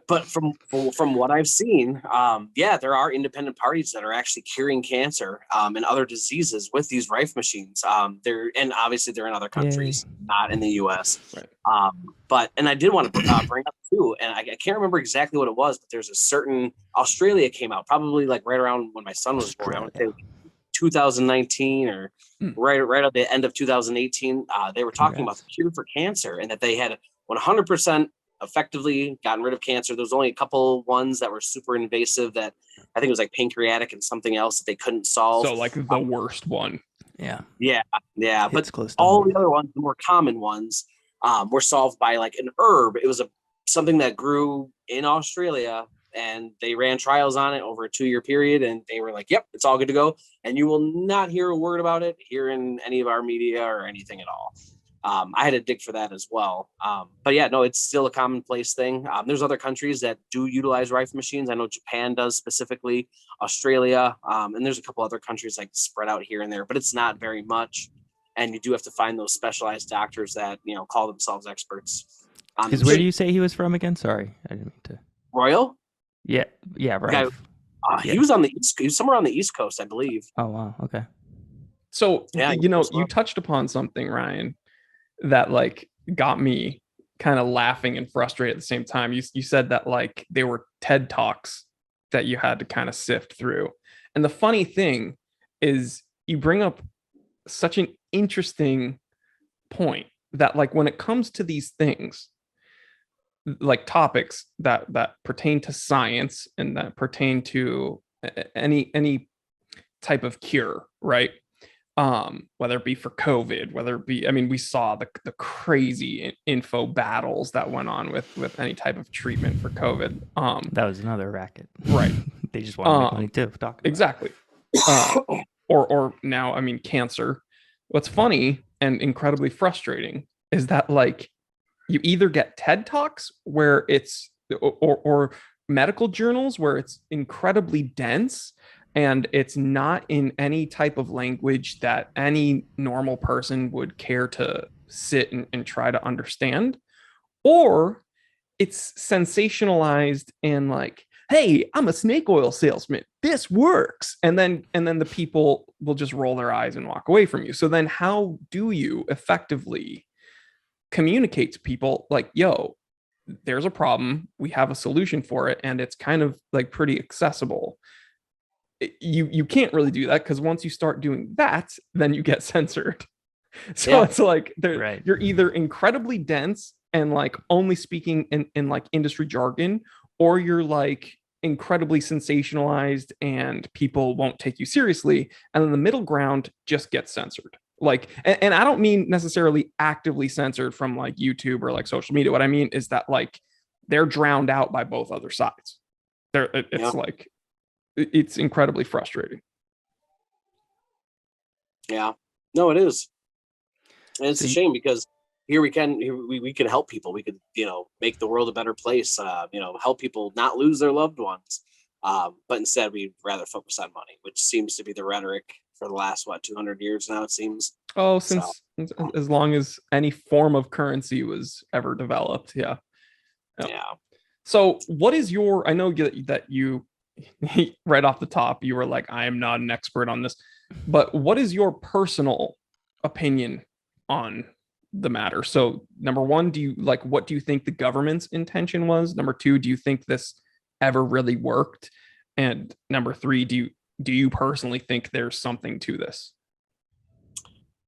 [SPEAKER 2] But from what I've seen, there are independent parties that are actually curing cancer and other diseases with these Rife machines. They're in other countries, not in the U.S.
[SPEAKER 1] Right.
[SPEAKER 2] And I did want to bring up too, and I can't remember exactly what it was, but there's a certain Australia came out probably like right around when my son was born. I want to say 2019 or right at the end of 2018. They were talking about the cure for cancer and that they had 100% effectively gotten rid of cancer. There was only a couple ones that were super invasive that I think it was like pancreatic and something else that they couldn't solve.
[SPEAKER 1] So like the worst one.
[SPEAKER 2] Yeah. But all the other ones, the more common ones, were solved by like an herb. It was something that grew in Australia, and they ran trials on it over a 2-year period, and they were like, yep, it's all good to go. And you will not hear a word about it here in any of our media or anything at all. I had to dig for that as well. But yeah, no, it's still a commonplace thing. There's other countries that do utilize Rife machines. I know Japan does specifically, Australia, and there's a couple other countries like spread out here and there, but it's not very much. And you do have to find those specialized doctors that, call themselves experts.
[SPEAKER 3] Because where do you say he was from again? Sorry, I didn't mean to.
[SPEAKER 2] Royal?
[SPEAKER 3] Yeah, right.
[SPEAKER 2] He was on the East. He was somewhere on the East Coast, I believe.
[SPEAKER 3] Oh wow, okay.
[SPEAKER 1] So you touched upon something, Ryan, that like got me kind of laughing and frustrated at the same time. You said that like they were TED Talks that you had to kind of sift through. And the funny thing is you bring up such an interesting point that like when it comes to these things, like topics that pertain to science and that pertain to any type of cure, right? Whether it be for COVID, whether it be, I mean, we saw the crazy info battles that went on with any type of treatment for COVID.
[SPEAKER 3] That was another racket,
[SPEAKER 1] right?
[SPEAKER 3] They just want to make money too.
[SPEAKER 1] Exactly. Or now, I mean, cancer. What's funny and incredibly frustrating is that like you either get TED Talks where it's or medical journals where it's incredibly dense and it's not in any type of language that any normal person would care to sit and try to understand, or it's sensationalized and like, hey, I'm a snake oil salesman, this works, and then the people will just roll their eyes and walk away from you. So then how do you effectively communicate to people like, yo, there's a problem, we have a solution for it, and it's kind of like pretty accessible? You can't really do that because once you start doing that, then you get censored. So it's like you're either incredibly dense and like only speaking in like industry jargon, or you're like incredibly sensationalized and people won't take you seriously. And then the middle ground just gets censored. Like, and I don't mean necessarily actively censored from like YouTube or like social media. What I mean is that like they're drowned out by both other sides. It's like, it's incredibly frustrating.
[SPEAKER 2] Yeah, no, it is. And it's a shame because here we can help people. We could, make the world a better place, help people not lose their loved ones. But instead we'd rather focus on money, which seems to be the rhetoric for the last, 200 years now, it seems.
[SPEAKER 1] Since as long as any form of currency was ever developed. Yeah. So what is your, I know that you right off the top, you were like, I am not an expert on this, but what is your personal opinion on the matter? So number one, what do you think the government's intention was? Number two, do you think this ever really worked? And number three, do you personally think there's something to this?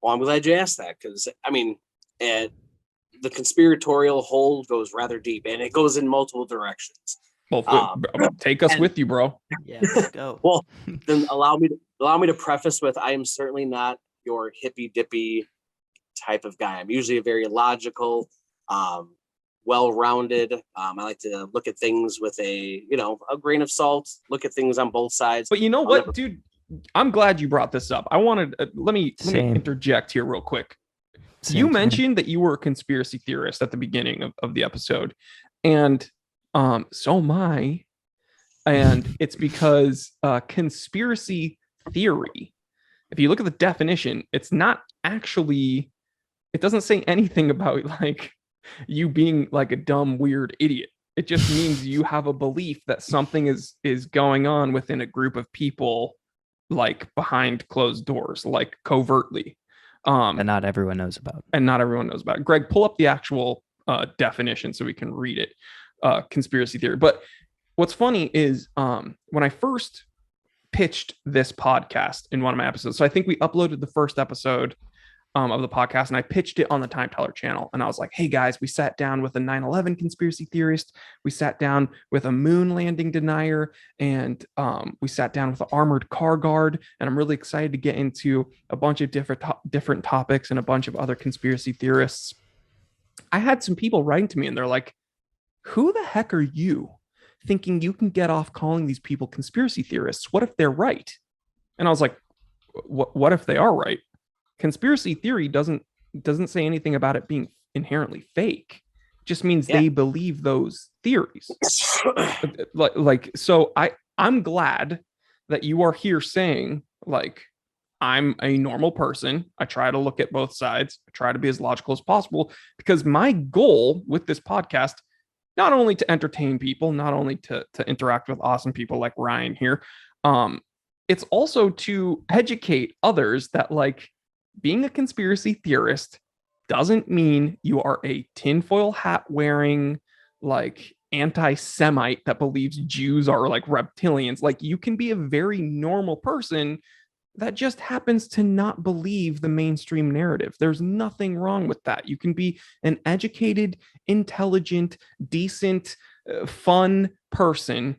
[SPEAKER 2] Well, I'm glad you asked that, because I mean, the conspiratorial hole goes rather deep, and it goes in multiple directions.
[SPEAKER 1] Well, take us with you, bro.
[SPEAKER 3] Yeah, let's go.
[SPEAKER 2] Well, then allow me to preface with, I am certainly not your hippy dippy type of guy. I'm usually a very logical, well-rounded. I like to look at things with a grain of salt. Look at things on both sides.
[SPEAKER 1] But you know what, dude? I'm glad you brought this up. I wanted let me interject here real quick. You mentioned that you were a conspiracy theorist at the beginning of the episode, and so am I. And it's because conspiracy theory, if you look at the definition, it's not actually, it doesn't say anything about like you being like a dumb, weird idiot. It just means you have a belief that something is going on within a group of people, like behind closed doors, like covertly.
[SPEAKER 3] And not everyone knows about.
[SPEAKER 1] Greg, pull up the actual definition so we can read it. Conspiracy theory. But what's funny is when I first pitched this podcast in one of my episodes, so I think we uploaded the first episode of the podcast, and I pitched it on the Time Teller channel, and I was like, hey guys, we sat down with a 9/11 conspiracy theorist, we sat down with a moon landing denier, and we sat down with an armored car guard, and I'm really excited to get into a bunch of different topics and a bunch of other conspiracy theorists. I had some people writing to me, and they're like, who the heck are you thinking you can get off calling these people conspiracy theorists? What if they're right? And I was like, what if they are right? Conspiracy theory doesn't say anything about it being inherently fake. It just means they believe those theories. So I'm glad that you are here saying, like, I'm a normal person. I try to look at both sides. I try to be as logical as possible, because my goal with this podcast, not only to entertain people, not only to interact with awesome people like Ryan here, it's also to educate others that, like, being a conspiracy theorist doesn't mean you are a tinfoil hat wearing, like, anti-Semite that believes Jews are like reptilians. Like, you can be a very normal person that just happens to not believe the mainstream narrative. There's nothing wrong with that. You can be an educated, intelligent, decent, fun person.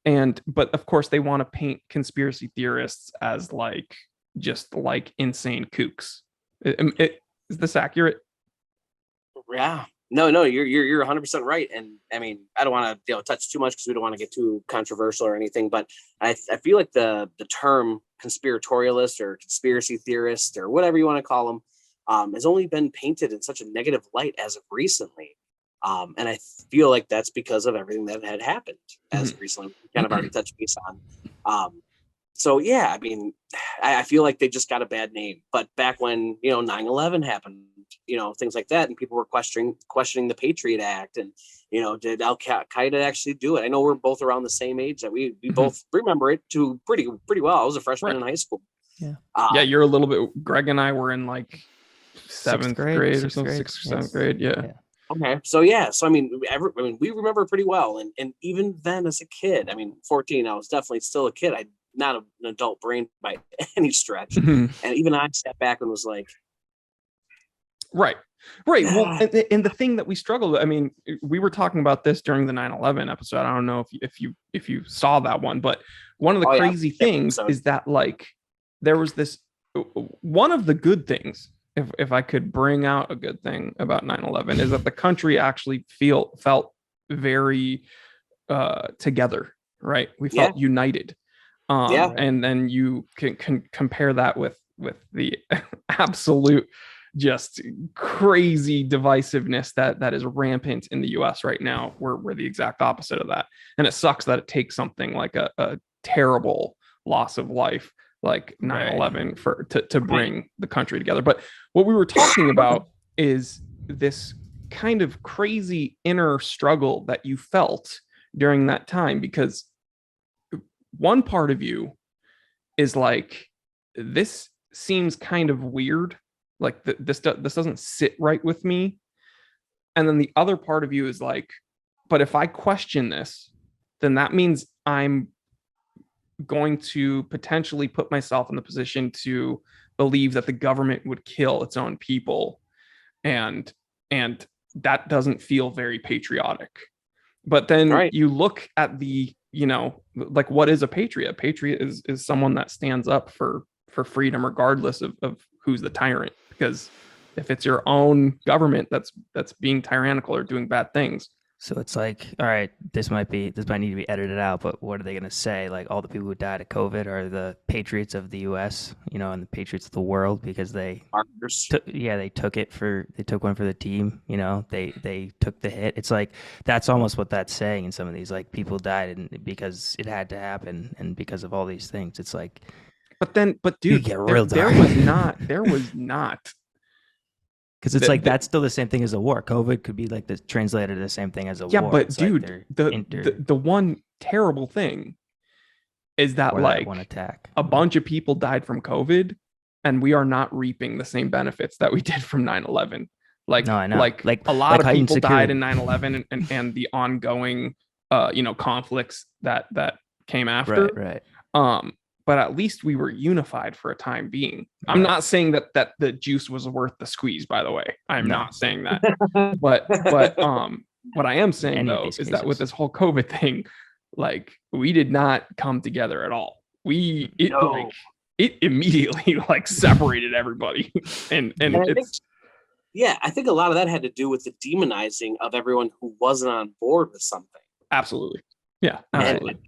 [SPEAKER 1] But of course they want to paint conspiracy theorists as like, just like insane kooks. Is this accurate?
[SPEAKER 2] Yeah. No, you're 100% right. And I mean, I don't want to touch too much because we don't want to get too controversial or anything, but I feel like the term conspiratorialist or conspiracy theorist or whatever you want to call them has only been painted in such a negative light as of recently. And I feel like that's because of everything that had happened as of recently. We kind of already touched base on. So yeah, I mean, I feel like they just got a bad name. But back when 9/11 happened, things like that, and people were questioning the Patriot Act, and did Al Qaeda actually do it? I know we're both around the same age that we both remember it too pretty well. I was a freshman in high school.
[SPEAKER 3] Yeah,
[SPEAKER 1] yeah, you're a little bit. Greg and I were in like seventh grade or something, sixth or seventh grade. Yeah.
[SPEAKER 2] Okay, so I mean, we remember pretty well, and even then as a kid, I mean, 14, I was definitely still a kid. I not an adult brain by any stretch. And even I sat back and was like,
[SPEAKER 1] right. Right. Well, and the thing that we struggled with, I mean, we were talking about this during the 9/11 episode. I don't know if you saw that one, but one of the crazy things is that like there was this one of the good things, if I could bring out a good thing about 9/11, is that the country actually felt very together, right? We felt united. And then you can compare that with the absolute just crazy divisiveness that is rampant in the US right now. We're the exact opposite of that. And it sucks that it takes something like a terrible loss of life like 9/11 to bring the country together. But what we were talking about is this kind of crazy inner struggle that you felt during that time, because one part of you is like, this seems kind of weird. Like this doesn't sit right with me. And then the other part of you is like, but if I question this, then that means I'm going to potentially put myself in the position to believe that the government would kill its own people. And that doesn't feel very patriotic. But then you look at the, like, what is a patriot? A patriot is someone that stands up for freedom, regardless of who's the tyrant. Because if it's your own government that's being tyrannical or doing bad things.
[SPEAKER 3] So it's like, all right, this might need to be edited out, but what are they going to say? Like, all the people who died of COVID are the patriots of the U.S., and the patriots of the world, because they took one for the team. They took the hit. It's like, that's almost what that's saying in some of these, like, people died because it had to happen and because of all these things. It's like,
[SPEAKER 1] but dude, there was not.
[SPEAKER 3] Because it's that's still the same thing as a war. COVID could be like translated the same thing as a war.
[SPEAKER 1] Yeah, but it's dude, the one terrible thing is that like
[SPEAKER 3] one attack,
[SPEAKER 1] a bunch of people died from COVID, and we are not reaping the same benefits that we did from 9/11. Like, no, I know. Like a lot of people died in 9/11 and the ongoing conflicts that came after.
[SPEAKER 3] Right.
[SPEAKER 1] But at least we were unified for a time being. I'm not saying that the juice was worth the squeeze, by the way. I'm not saying that. but what I am saying though is that with this whole COVID thing, like, we did not come together at all. It immediately like separated everybody. and
[SPEAKER 2] I think a lot of that had to do with the demonizing of everyone who wasn't on board with something.
[SPEAKER 1] Absolutely. Yeah, absolutely.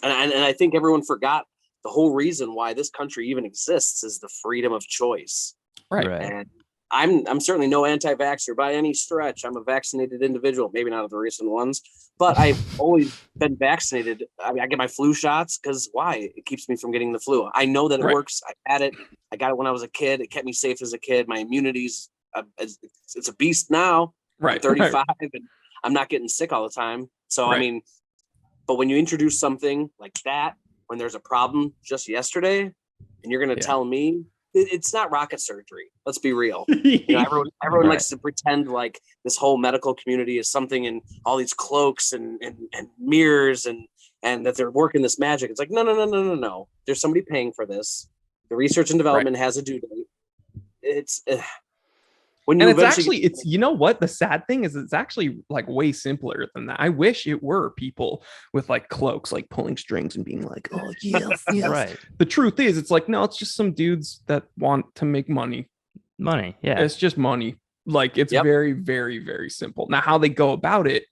[SPEAKER 2] And I think everyone forgot the whole reason why this country even exists is the freedom of choice.
[SPEAKER 1] Right.
[SPEAKER 2] And I'm certainly no anti-vaxxer by any stretch. I'm a vaccinated individual, maybe not of the recent ones, but I've always been vaccinated. I mean, I get my flu shots because why? It keeps me from getting the flu. I know that it works. I had it. I got it when I was a kid. It kept me safe as a kid. My immunity's it's a beast now.
[SPEAKER 1] Right.
[SPEAKER 2] I'm 35 and I'm not getting sick all the time. So, I mean, but when you introduce something like that, when there's a problem just yesterday, and you're going to tell me it's not rocket surgery. Let's be real. Everyone likes to pretend like this whole medical community is something in all these cloaks and mirrors and that they're working this magic. It's like, no. There's somebody paying for this. The research and development has a due date. It's
[SPEAKER 1] you know what the sad thing is, it's actually like way simpler than that. I wish it were people with like cloaks, like pulling strings and being like, oh yes.
[SPEAKER 3] Right.
[SPEAKER 1] The truth is, it's like, no, it's just some dudes that want to make money.
[SPEAKER 3] Yeah,
[SPEAKER 1] it's just money. Like, it's very, very, very simple. Now, how they go about it,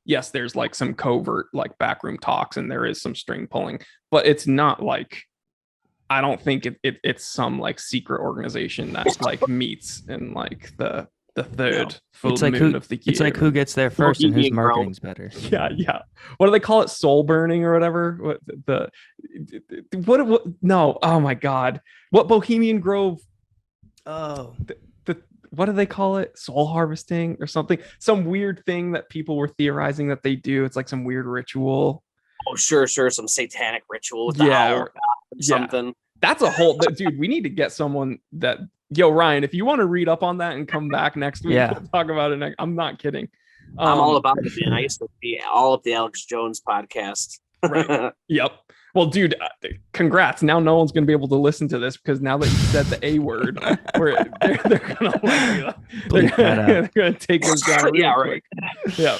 [SPEAKER 1] yes, there's like some covert like backroom talks and there is some string pulling, but it's not like, I don't think it's some like secret organization that like meets in like the third full moon of the year.
[SPEAKER 3] It's like who gets there first and whose marketing's better.
[SPEAKER 1] Yeah. What do they call it? Soul burning or whatever? No. Oh my God. What Bohemian Grove?
[SPEAKER 3] Oh,
[SPEAKER 1] what do they call it? Soul harvesting or something? Some weird thing that people were theorizing that they do. It's like some weird ritual.
[SPEAKER 2] Oh, sure. Some satanic ritual with the owl or something.
[SPEAKER 1] That's a whole dude. We need to get someone that. Yo, Ryan, if you want to read up on that and come back next week, we'll talk about it next. I'm not kidding.
[SPEAKER 2] I'm all about it, man. I used to be all of the Alex Jones podcast.
[SPEAKER 1] Right. Yep. Well, dude, congrats. Now no one's going to be able to listen to this because now that you said the A word, they're going to take this down real quick. Yeah.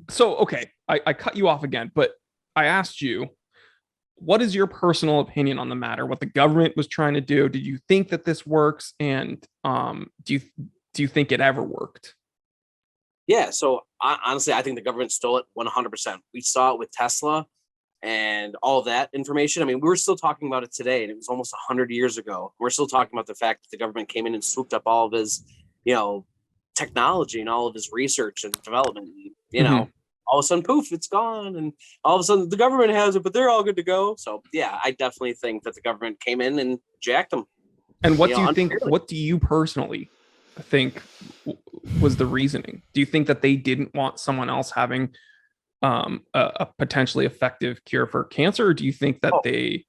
[SPEAKER 1] So, okay, I cut you off again, but I asked you, what is your personal opinion on the matter? What the government was trying to do? Did you think that this works? And do you think it ever worked?
[SPEAKER 2] Yeah. So honestly, I think the government stole it 100%. We saw it with Tesla and all that information. I mean, we were still talking about it today, and it was almost 100 years ago. We're still talking about the fact that the government came in and swooped up all of his, technology and all of his research and development. All of a sudden, poof, it's gone, and all of a sudden the government has it, but they're all good to go. So yeah, I definitely think that the government came in and jacked them.
[SPEAKER 1] And what do you think? What do you personally think was the reasoning? Do you think that they didn't want someone else having a potentially effective cure for cancer, or do you think that they?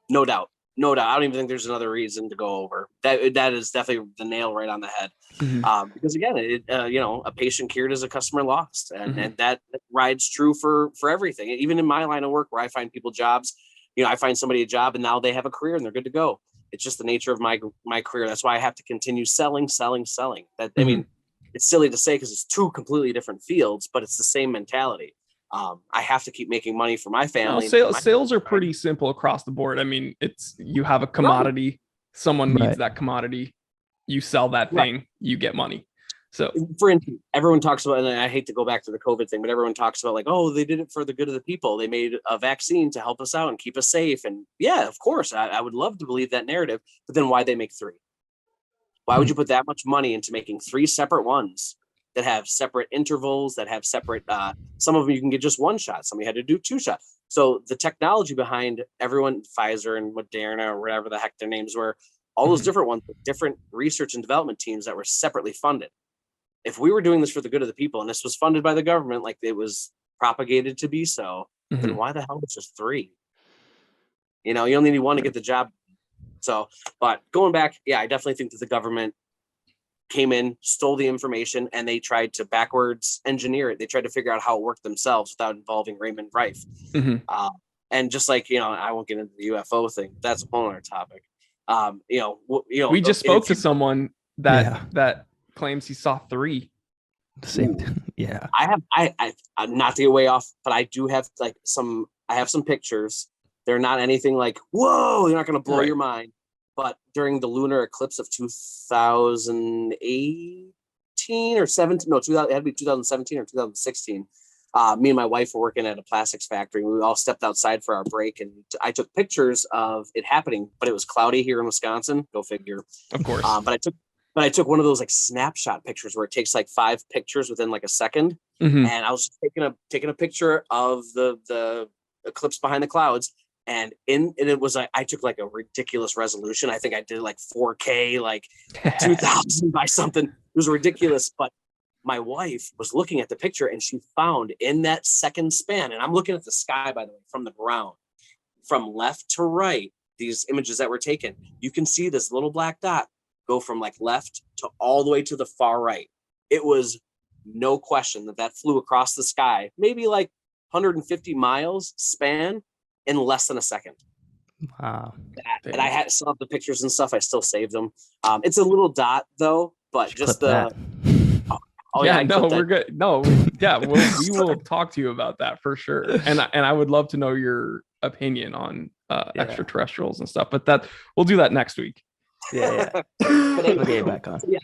[SPEAKER 2] No doubt. I don't even think there's another reason to go over that. That is definitely the nail right on the head. Mm-hmm. Because again, a patient cured is a customer lost, and that rides true for everything. Even in my line of work, where I find people jobs, I find somebody a job, and now they have a career and they're good to go. It's just the nature of my career. That's why I have to continue selling. That I mean, it's silly to say because it's two completely different fields, but it's the same mentality. I have to keep making money for my family.
[SPEAKER 1] Sales are pretty simple across the board. I mean, you have a commodity, someone needs that commodity, you sell that thing, you get money. So
[SPEAKER 2] for instance, everyone talks about, and I hate to go back to the COVID thing, but everyone talks about like, oh, they did it for the good of the people. They made a vaccine to help us out and keep us safe. And yeah, of course, I would love to believe that narrative, but then why'd they make three? Why would you put that much money into making three separate ones that have separate intervals, that have separate, some of them you can get just one shot. Somebody had to do two shots. So the technology behind everyone, Pfizer and Moderna or whatever the heck their names were, all those different ones, different research and development teams that were separately funded. If we were doing this for the good of the people and this was funded by the government, like it was propagated to be so, then why the hell was just three? You only need one to get the job. So, but going back, yeah, I definitely think that the government came in, stole the information, and they tried to backwards engineer it. They tried to figure out how it worked themselves without involving Raymond Rife. And just like, I won't get into the UFO thing. That's a whole other topic.
[SPEAKER 1] We just spoke to someone that claims he saw three.
[SPEAKER 3] The same. Yeah.
[SPEAKER 2] I'm not to get way off, but I do have I have some pictures. They're not anything like, whoa, they're not going to blow your mind. But during the lunar eclipse of 2018 or 17, no, it had to be 2017 or 2016. Me and my wife were working at a plastics factory. We all stepped outside for our break, and I took pictures of it happening. But it was cloudy here in Wisconsin. Go figure.
[SPEAKER 1] Of course.
[SPEAKER 2] But I took one of those like snapshot pictures where it takes like 5 pictures within like a second. And I was just taking a picture of the eclipse behind the clouds. And it was like, I took like a ridiculous resolution. I think I did like 4K, like 2000 by something. It was ridiculous. But my wife was looking at the picture and she found in that second span, and I'm looking at the sky, by the way, from the ground, from left to right, these images that were taken, you can see this little black dot go from like left to all the way to the far right. It was no question that flew across the sky, maybe like 150 miles span, in less than a second.
[SPEAKER 3] Wow.
[SPEAKER 2] And I still have the pictures and stuff. I still saved them. It's a little dot though, but just the.
[SPEAKER 1] We're good. No, yeah, we will talk to you about that for sure. And I would love to know your opinion on extraterrestrials and stuff, but we'll do that next week.
[SPEAKER 3] Yeah.
[SPEAKER 2] We'll get back on. Yeah,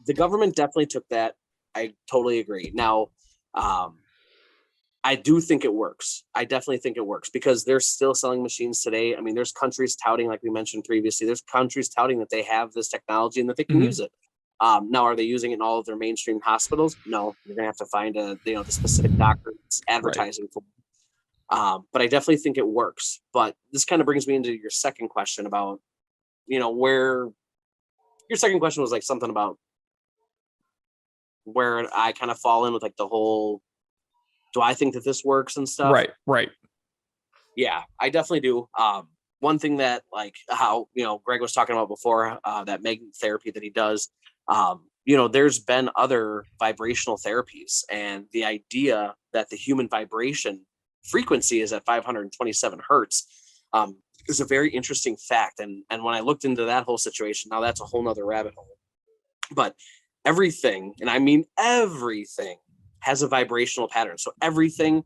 [SPEAKER 2] the government definitely took that. I totally agree. Now, I do think it works. I definitely think it works because they're still selling machines today. I mean, there's countries touting, like we mentioned previously, there's countries touting that they have this technology and that they can use it. Now, are they using it in all of their mainstream hospitals? No, you're going to have to find the specific doctor that's advertising for it. But I definitely think it works. But this kind of brings me into your second question about, where your second question was like something about where I kind of fall in with like the whole, do I think that this works and stuff?
[SPEAKER 1] Right.
[SPEAKER 2] Yeah, I definitely do. One thing that like how, Greg was talking about before, that magnet therapy that he does, there's been other vibrational therapies, and the idea that the human vibration frequency is at 527 hertz is a very interesting fact. And when I looked into that whole situation, now that's a whole nother rabbit hole. But everything, and I mean everything, has a vibrational pattern. So everything,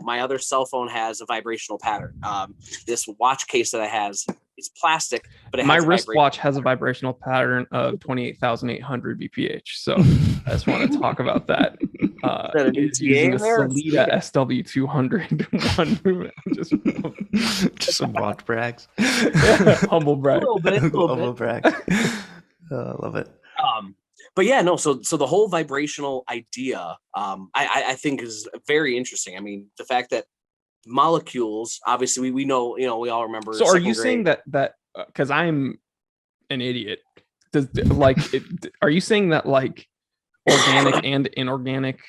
[SPEAKER 2] my other cell phone has a vibrational pattern. This watch case that I has, it's plastic, but
[SPEAKER 1] my wristwatch has a vibrational pattern of 28,800 BPH. So I just want to talk about that. It's using a Sellita SW200
[SPEAKER 3] just some watch brags.
[SPEAKER 1] Humble brag.
[SPEAKER 3] Humble brag. I love it.
[SPEAKER 2] But yeah, no. So the whole vibrational idea, I think is very interesting. I mean, the fact that molecules, obviously, we know, we all remember.
[SPEAKER 1] So, are you saying that because I'm an idiot? Are you saying that like organic and inorganic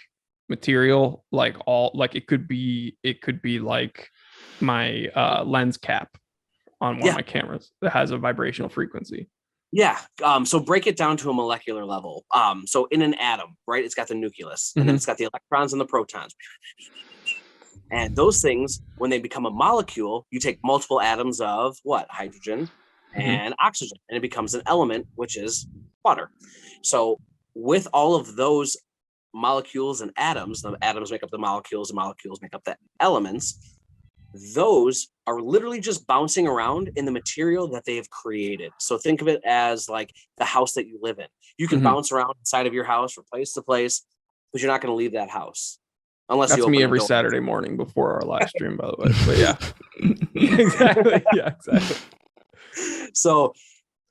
[SPEAKER 1] material, like all, like it could be like my lens cap on one of my cameras that has a vibrational frequency?
[SPEAKER 2] Yeah. So break it down to a molecular level. So in an atom, right, it's got the nucleus, and then it's got the electrons and the protons. And those things, when they become a molecule, you take multiple atoms of what? Hydrogen and oxygen, and it becomes an element, which is water. So with all of those molecules and atoms, the atoms make up the molecules make up the elements. Those are literally just bouncing around in the material that they have created. So think of it as like the house that you live in. You can bounce around inside of your house from place to place, but you're not going to leave that house. Unless
[SPEAKER 1] that's
[SPEAKER 2] you
[SPEAKER 1] me every Saturday morning before our live stream, by the way. But yeah, exactly. Yeah, exactly.
[SPEAKER 2] So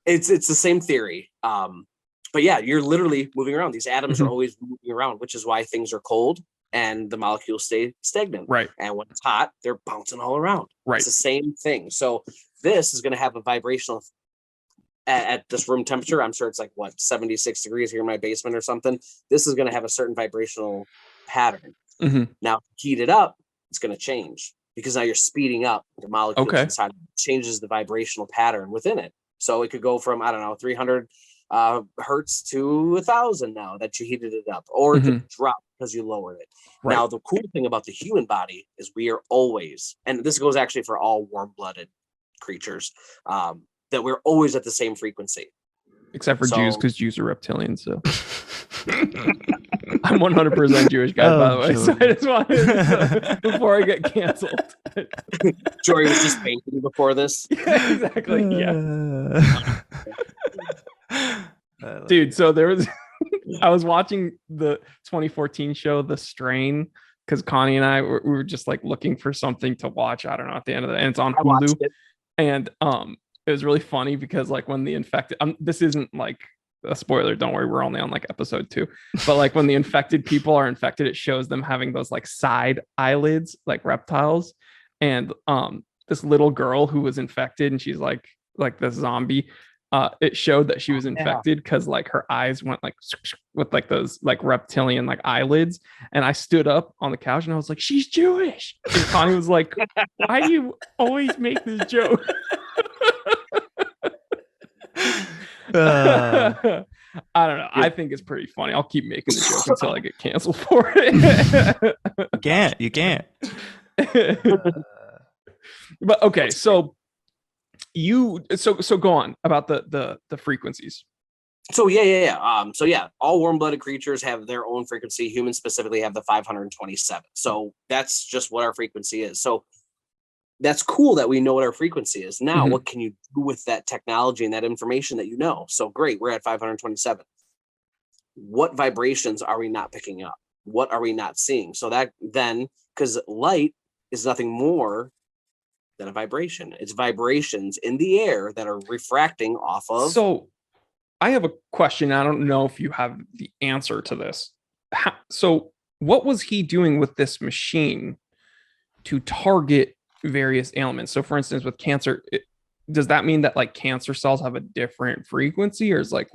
[SPEAKER 2] it's the same theory. But yeah, you're literally moving around. These atoms are always moving around, which is why things are cold and the molecules stay stagnant.
[SPEAKER 1] Right.
[SPEAKER 2] And when it's hot, they're bouncing all around.
[SPEAKER 1] Right.
[SPEAKER 2] It's the same thing. So this is going to have a vibrational at this room temperature. I'm sure it's like 76 degrees here in my basement or something. This is going to have a certain vibrational pattern. Now, heat it up, it's going to change because now you're speeding up the molecules inside. It changes the vibrational pattern within it. So it could go from, 300 hertz to 1,000 now that you heated it up, or it could drop because you lowered it. Right. Now, the cool thing about the human body is we are always, and this goes actually for all warm-blooded creatures, that we're always at the same frequency.
[SPEAKER 1] Except for Jews, because Jews are reptilians, so... I'm 100% Jewish guy, by the way. So I just wanted before I get canceled.
[SPEAKER 2] Jory was just fainting before this.
[SPEAKER 1] Yeah, exactly. Yeah. Dude, so there was I was watching the 2014 show The Strain because Connie and I we were just like looking for something to watch. I don't know, at the end of the, and it's on Hulu. And it was really funny because like when the infected, this isn't like a spoiler, don't worry, we're only on like episode 2, but like when the infected people are infected, it shows them having those like side eyelids like reptiles, and this little girl who was infected, and she's like the zombie, it showed that she was infected because like her eyes went like with like those like reptilian like eyelids, and I stood up on the couch and I was like, she's Jewish, and Connie was like, why do you always make this joke? I don't know. I think it's pretty funny. I'll keep making the joke until I get canceled for it.
[SPEAKER 3] You can't.
[SPEAKER 1] But okay, so go on about the frequencies.
[SPEAKER 2] So yeah. So yeah, all warm-blooded creatures have their own frequency. Humans specifically have the 527. So that's just what our frequency is. So that's cool that we know what our frequency is. Now, what can you do with that technology and that information that you know? So great, we're at 527. What vibrations are we not picking up? What are we not seeing? So that then, because light is nothing more than a vibration. It's vibrations in the air that are refracting off of.
[SPEAKER 1] So I have a question. I don't know if you have the answer to this. So what was he doing with this machine to target various ailments? So for instance, with cancer, does that mean that like cancer cells have a different frequency, or is like...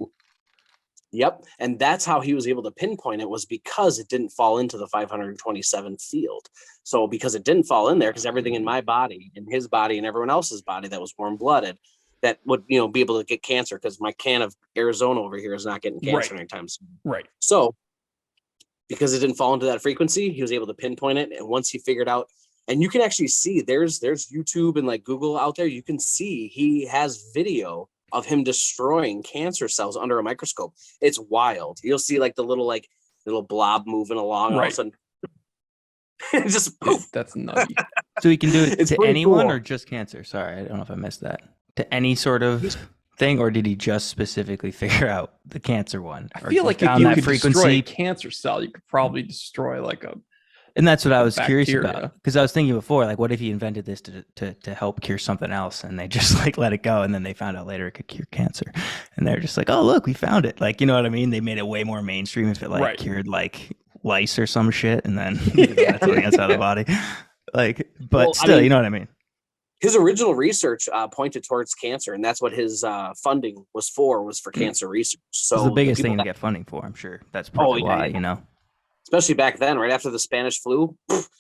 [SPEAKER 2] Yep. And that's how he was able to pinpoint it, was because it didn't fall into the 527 field. So because it didn't fall in there, because everything in my body, in his body, and everyone else's body that was warm-blooded, that would, be able to get cancer, because my can of Arizona over here is not getting cancer anytime soon.
[SPEAKER 1] Right.
[SPEAKER 2] So because it didn't fall into that frequency, he was able to pinpoint it. And once he figured out And you can actually see there's YouTube and like Google out there. You can see he has video of him destroying cancer cells under a microscope. It's wild. You'll see like the little blob moving along.
[SPEAKER 1] Right.
[SPEAKER 2] And all of a sudden, just poof.
[SPEAKER 1] That's nutty.
[SPEAKER 3] So he can do it
[SPEAKER 2] It's
[SPEAKER 3] to
[SPEAKER 2] pretty
[SPEAKER 3] anyone
[SPEAKER 2] cool.
[SPEAKER 3] or just cancer? Sorry, I don't know if I missed that. To any sort of thing, or did he just specifically figure out the cancer one?
[SPEAKER 1] I feel like if you could destroy a cancer cell, you could probably destroy like a.
[SPEAKER 3] And that's what I was
[SPEAKER 1] bacteria.
[SPEAKER 3] curious about, because I was thinking before, like, what if he invented this to help cure something else, and they just like let it go, and then they found out later it could cure cancer, and they're just like, oh look, we found it. Like, you know what I mean? They made it way more mainstream if it like cured like lice or some shit, and then that's something else out of the body. Like, but still, I mean, you know what I mean?
[SPEAKER 2] His original research pointed towards cancer, and that's what his funding was for cancer research. So
[SPEAKER 3] it's the biggest thing to get funding for, I'm sure. That's probably why, you know.
[SPEAKER 2] Especially back then, right after the Spanish flu,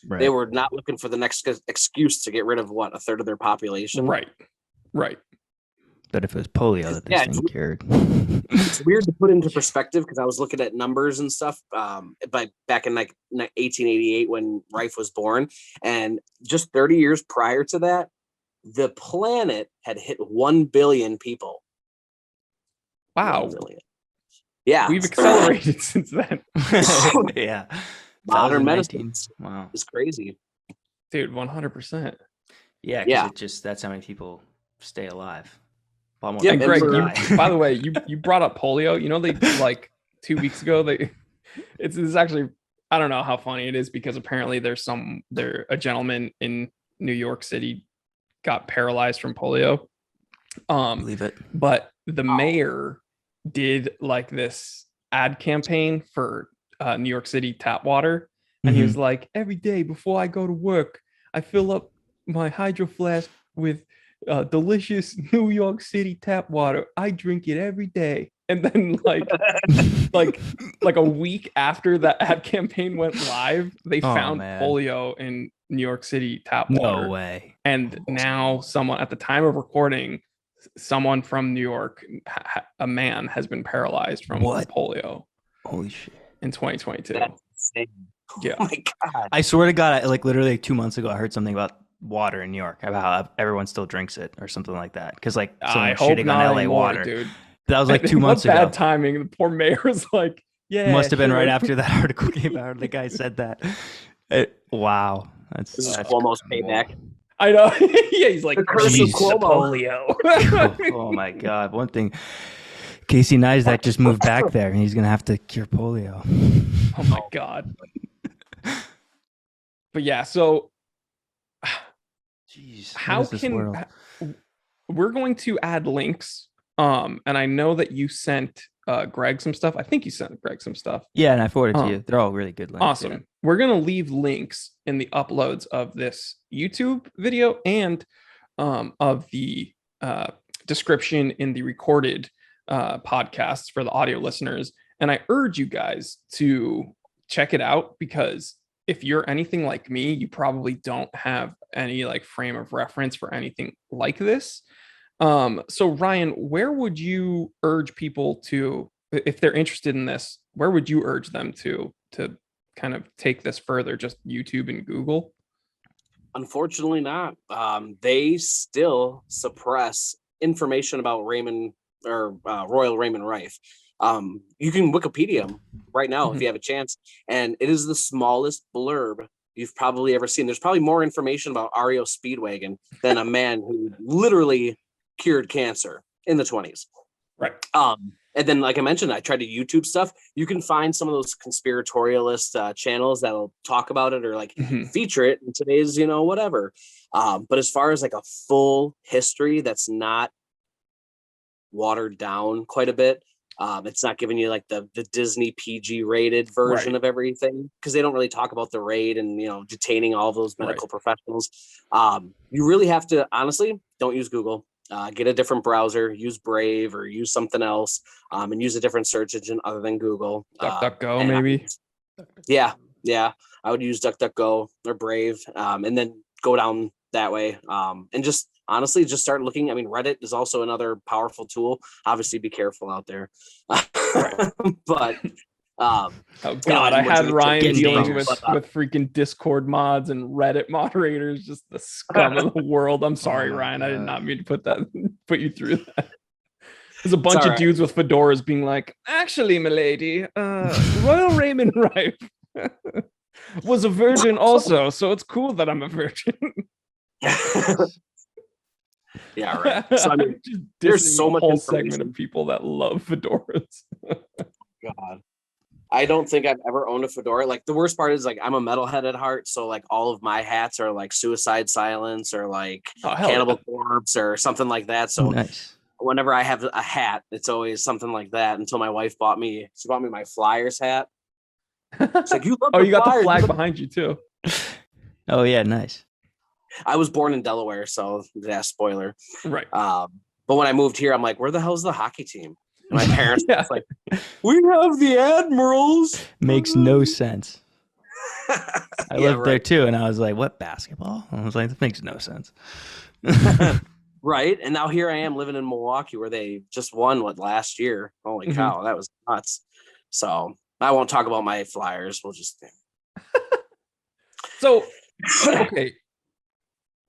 [SPEAKER 2] they were not looking for the next excuse to get rid of a third of their population.
[SPEAKER 1] Right.
[SPEAKER 3] But if it was polio that this thing cured.
[SPEAKER 2] It's weird to put into perspective because I was looking at numbers and stuff. But back in like 1888 when Rife was born, and just 30 years prior to that, the planet had hit 1 billion people.
[SPEAKER 1] Wow.
[SPEAKER 2] 1 billion. Yeah.
[SPEAKER 1] We've accelerated since then.
[SPEAKER 3] Yeah.
[SPEAKER 2] Modern medicine.
[SPEAKER 3] Wow.
[SPEAKER 2] It's crazy.
[SPEAKER 1] Dude, 100%.
[SPEAKER 3] Yeah. It just, that's how many people stay alive.
[SPEAKER 1] And Greg, by the way, you brought up polio. You know, they like 2 weeks ago, it's actually, I don't know how funny it is because apparently there's a gentleman in New York City got paralyzed from polio.
[SPEAKER 3] Believe it.
[SPEAKER 1] But the mayor did like this ad campaign for New York City tap water. And he was like, every day before I go to work, I fill up my hydro flask with delicious New York City tap water. I drink it every day. And then like a week after that ad campaign went live, they found polio in New York City tap water.
[SPEAKER 3] No way.
[SPEAKER 1] And now someone, at the time of recording, someone from New York, a man, has been paralyzed from polio.
[SPEAKER 3] Holy shit.
[SPEAKER 1] In 2022.
[SPEAKER 2] That's insane.
[SPEAKER 1] Yeah.
[SPEAKER 2] Oh my God.
[SPEAKER 3] I swear to God, like literally 2 months ago, I heard something about water in New York, about how everyone still drinks it or something like that. Because like someone shitting on LA
[SPEAKER 1] anymore,
[SPEAKER 3] water.
[SPEAKER 1] Dude.
[SPEAKER 3] That was like 2 months ago.
[SPEAKER 1] Bad timing. The poor mayor was like, yeah.
[SPEAKER 3] Must have been right after that article came out. The guy said that. This
[SPEAKER 2] is almost payback.
[SPEAKER 1] I know. Yeah, he's like,
[SPEAKER 2] the curse of
[SPEAKER 1] polio.
[SPEAKER 3] Oh my God. One thing, Casey Neistat just moved back there and he's going to have to cure polio.
[SPEAKER 1] Oh my God. But yeah, so
[SPEAKER 3] jeez,
[SPEAKER 1] how can we're going to add links? And I know that you sent Greg some stuff. I think you sent Greg some stuff.
[SPEAKER 3] Yeah, and I forwarded to you. They're all really good links.
[SPEAKER 1] Awesome.
[SPEAKER 3] Yeah.
[SPEAKER 1] We're going to leave links in the uploads of this YouTube video and of the description in the recorded podcasts for the audio listeners. And I urge you guys to check it out, because if you're anything like me, you probably don't have any like frame of reference for anything like this. So Ryan, where would you urge people to, if they're interested in this, where would you urge them to kind of take this further? Just YouTube and Google?
[SPEAKER 2] Unfortunately not. They still suppress information about Raymond or Royal Raymond Rife. You can Wikipedia him right now if you have a chance, and it is the smallest blurb you've probably ever seen. There's probably more information about REO Speedwagon than a man who literally cured cancer in the 20s.
[SPEAKER 1] Right.
[SPEAKER 2] And then, like I mentioned, I tried to YouTube stuff. You can find some of those conspiratorialist channels that'll talk about it or like feature it in today's, whatever. But as far as like a full history that's not watered down quite a bit, it's not giving you like the Disney PG rated version of everything, because they don't really talk about the raid and, detaining all of those medical professionals. You really have to, honestly, don't use Google. Get a different browser, use Brave or use something else, and use a different search engine other than Google.
[SPEAKER 1] DuckDuckGo, maybe.
[SPEAKER 2] Yeah. I would use DuckDuckGo or Brave, and then go down that way. And just honestly, just start looking. I mean, Reddit is also another powerful tool. Obviously, be careful out there. But
[SPEAKER 1] Oh God, I had Ryan dealing with freaking Discord mods and Reddit moderators, just the scum of the world. I'm sorry, Ryan. God. I did not mean to put you through that. There's a bunch of dudes with fedoras being like, actually, milady, Royal Raymond Rife was a virgin also, so it's cool that I'm a virgin.
[SPEAKER 2] Yeah, right. So I mean, there's so much
[SPEAKER 1] whole segment of people that love fedoras.
[SPEAKER 2] God. I don't think I've ever owned a fedora. Like the worst part is like I'm a metalhead at heart, so like all of my hats are like Suicide Silence or like Cannibal Corpse or something like that. So whenever I have a hat, it's always something like that. Until my wife bought me my Flyers hat. It's like, you love
[SPEAKER 1] you got the flag behind you too.
[SPEAKER 3] Oh yeah, nice.
[SPEAKER 2] I was born in Delaware, so that's spoiler.
[SPEAKER 1] Right.
[SPEAKER 2] But when I moved here, I'm like, where the hell's the hockey team? And my parents were like, we have the Admirals.
[SPEAKER 3] Makes no sense. I lived there too, and I was like, what, basketball? I was like, that makes no sense.
[SPEAKER 2] Right. And now here I am living in Milwaukee where they just won last year. Holy cow, that was nuts. So I won't talk about my Flyers. We'll just
[SPEAKER 1] So okay.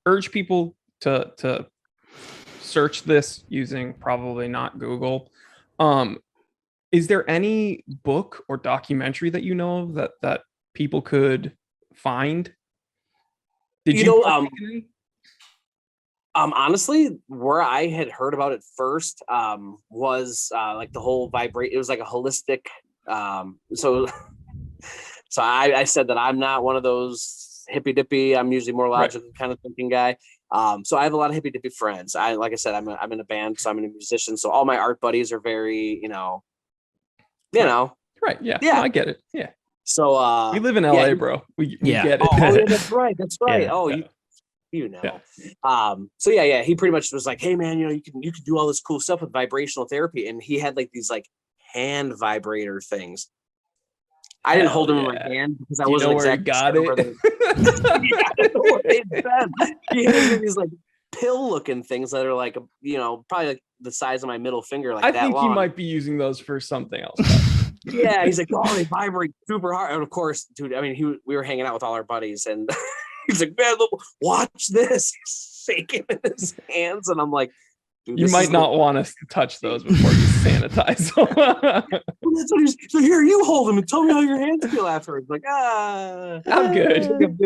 [SPEAKER 1] Urge people to search this using probably not Google. Is there any book or documentary that you know of that people could find? Did you
[SPEAKER 2] honestly, where I had heard about it first was like the whole vibrate. It was like a holistic. So I said that I'm not one of those hippy dippy. I'm usually more logical kind of thinking guy. So I have a lot of hippy dippy friends. Like I said, I'm in a band, so I'm a musician. So all my art buddies are very, you know.
[SPEAKER 1] Right. Yeah. No, I get it. Yeah.
[SPEAKER 2] So
[SPEAKER 1] we live in LA, bro. We get it.
[SPEAKER 2] Oh, yeah, that's right. That's right. Yeah. Oh, you know.
[SPEAKER 1] Yeah.
[SPEAKER 2] So yeah. He pretty much was like, hey man, you can do all this cool stuff with vibrational therapy. And he had like these like hand vibrator things. I didn't hold him in my hand because I wasn't exactly
[SPEAKER 1] sure where
[SPEAKER 2] he got it. He had these like pill looking things that are like, probably like the size of my middle finger. Like
[SPEAKER 1] I think he might be using those for something else.
[SPEAKER 2] Yeah, he's like, oh, they vibrate super hard. And of course, dude, I mean, we were hanging out with all our buddies, and he's like, man, look, watch this. He's shaking in his hands, and I'm like, dude,
[SPEAKER 1] you might not want to touch those before you sanitize them.
[SPEAKER 2] So here, you hold them and tell me how your hands feel afterwards. Like, I'm
[SPEAKER 1] good.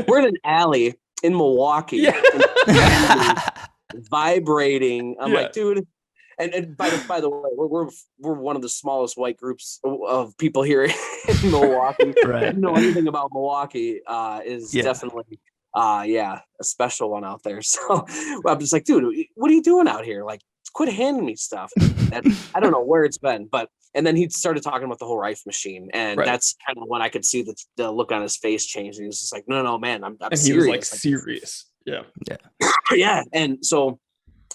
[SPEAKER 2] We're in an alley in Milwaukee.
[SPEAKER 1] Yeah.
[SPEAKER 2] Vibrating. I'm like, dude. And by the way, we're one of the smallest white groups of people here in Milwaukee.
[SPEAKER 3] Right.
[SPEAKER 2] If you know anything about Milwaukee, is definitely a special one out there. So I'm just like, dude, what are you doing out here? Like, quit handing me stuff. And I don't know where it's been, and then he started talking about the whole Rife machine, and that's kind of when I could see the look on his face change. And he was just like, no, man, I'm
[SPEAKER 1] and
[SPEAKER 2] serious.
[SPEAKER 1] He was like serious.
[SPEAKER 2] Yeah. And so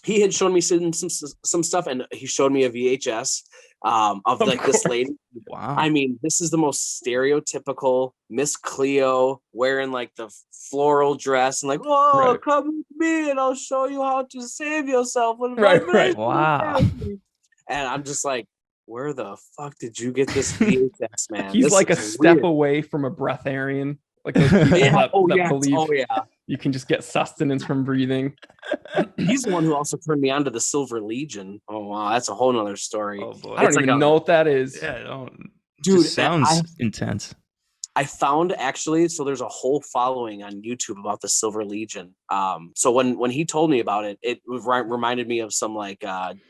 [SPEAKER 2] he had shown me some stuff, and he showed me a VHS of like this lady.
[SPEAKER 3] Wow.
[SPEAKER 2] I mean, this is the most stereotypical Miss Cleo wearing like the floral dress and like, whoa, come with me and I'll show you how to save yourself.
[SPEAKER 3] Right. Wow.
[SPEAKER 2] And I'm just like, where the fuck did you get this VHS, man?
[SPEAKER 1] He's
[SPEAKER 2] this
[SPEAKER 1] like a step
[SPEAKER 2] weird.
[SPEAKER 1] Away from a breatharian. Like those people that believe you can just get sustenance from breathing.
[SPEAKER 2] He's the one who also turned me on to the Silver Legion. Oh wow, that's a whole nother story.
[SPEAKER 1] Oh, boy. I don't even know what that is.
[SPEAKER 3] Yeah, I don't.
[SPEAKER 2] Dude,
[SPEAKER 3] sounds intense.
[SPEAKER 2] I found actually, so there's a whole following on YouTube about the Silver Legion. So when he told me about it, it reminded me of some like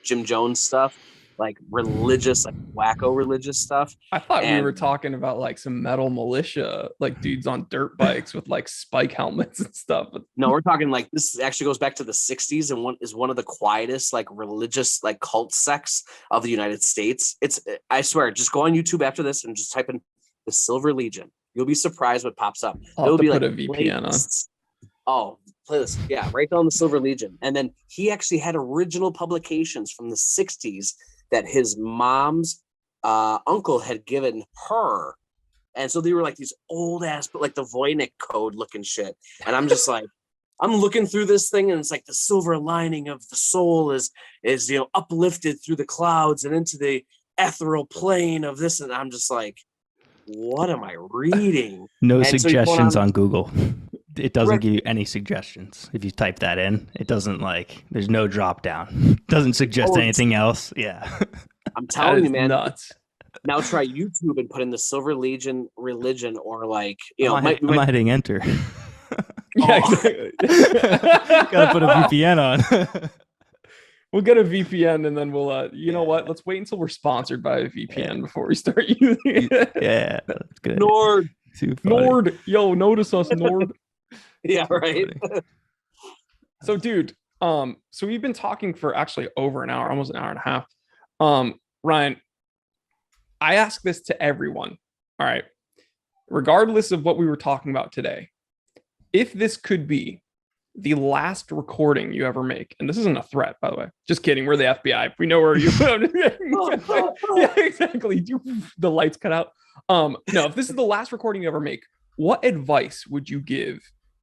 [SPEAKER 2] Jim Jones stuff. Like religious, like wacko religious stuff.
[SPEAKER 1] I thought we were talking about like some metal militia, like dudes on dirt bikes with like spike helmets and stuff.
[SPEAKER 2] No, we're talking like this actually goes back to the 60s and one of the quietest like religious like cult sects of the United States. I swear, just go on YouTube after this and just type in the Silver Legion. You'll be surprised what pops up.
[SPEAKER 1] It'll be like a VPN on.
[SPEAKER 2] Oh, playlist. Yeah, right down the Silver Legion. And then he actually had original publications from the 60s that his mom's uncle had given her. And so they were like these old ass, but like the Voynich code looking shit. And I'm just like, I'm looking through this thing and it's like the silver lining of the soul is uplifted through the clouds and into the ethereal plane of this, and I'm just like, what am I reading?
[SPEAKER 3] No suggestions on Google. It doesn't give you any suggestions. If you type that in, it doesn't there's no drop down. It doesn't suggest anything else. Yeah.
[SPEAKER 2] I'm telling you, man.
[SPEAKER 1] Nuts.
[SPEAKER 2] Now try YouTube and put in the Silver Legion religion, or
[SPEAKER 3] I'm hitting enter.
[SPEAKER 1] Yeah, exactly.
[SPEAKER 3] Gotta put a VPN on.
[SPEAKER 1] We'll get a VPN and then we'll, you know what? Let's wait until we're sponsored by a VPN before we start using it.
[SPEAKER 3] Yeah, that's good.
[SPEAKER 2] Nord.
[SPEAKER 1] Yo, notice us, Nord.
[SPEAKER 2] Yeah, right.
[SPEAKER 1] So, dude, so we've been talking for actually over an hour, almost an hour and a half. Ryan, I ask this to everyone. All right. Regardless of what we were talking about today, if this could be the last recording you ever make, and this isn't a threat, by the way, just kidding, we're the FBI, we know where you live. Yeah, exactly. The lights cut out. No, if this is the last recording you ever make, what advice would you give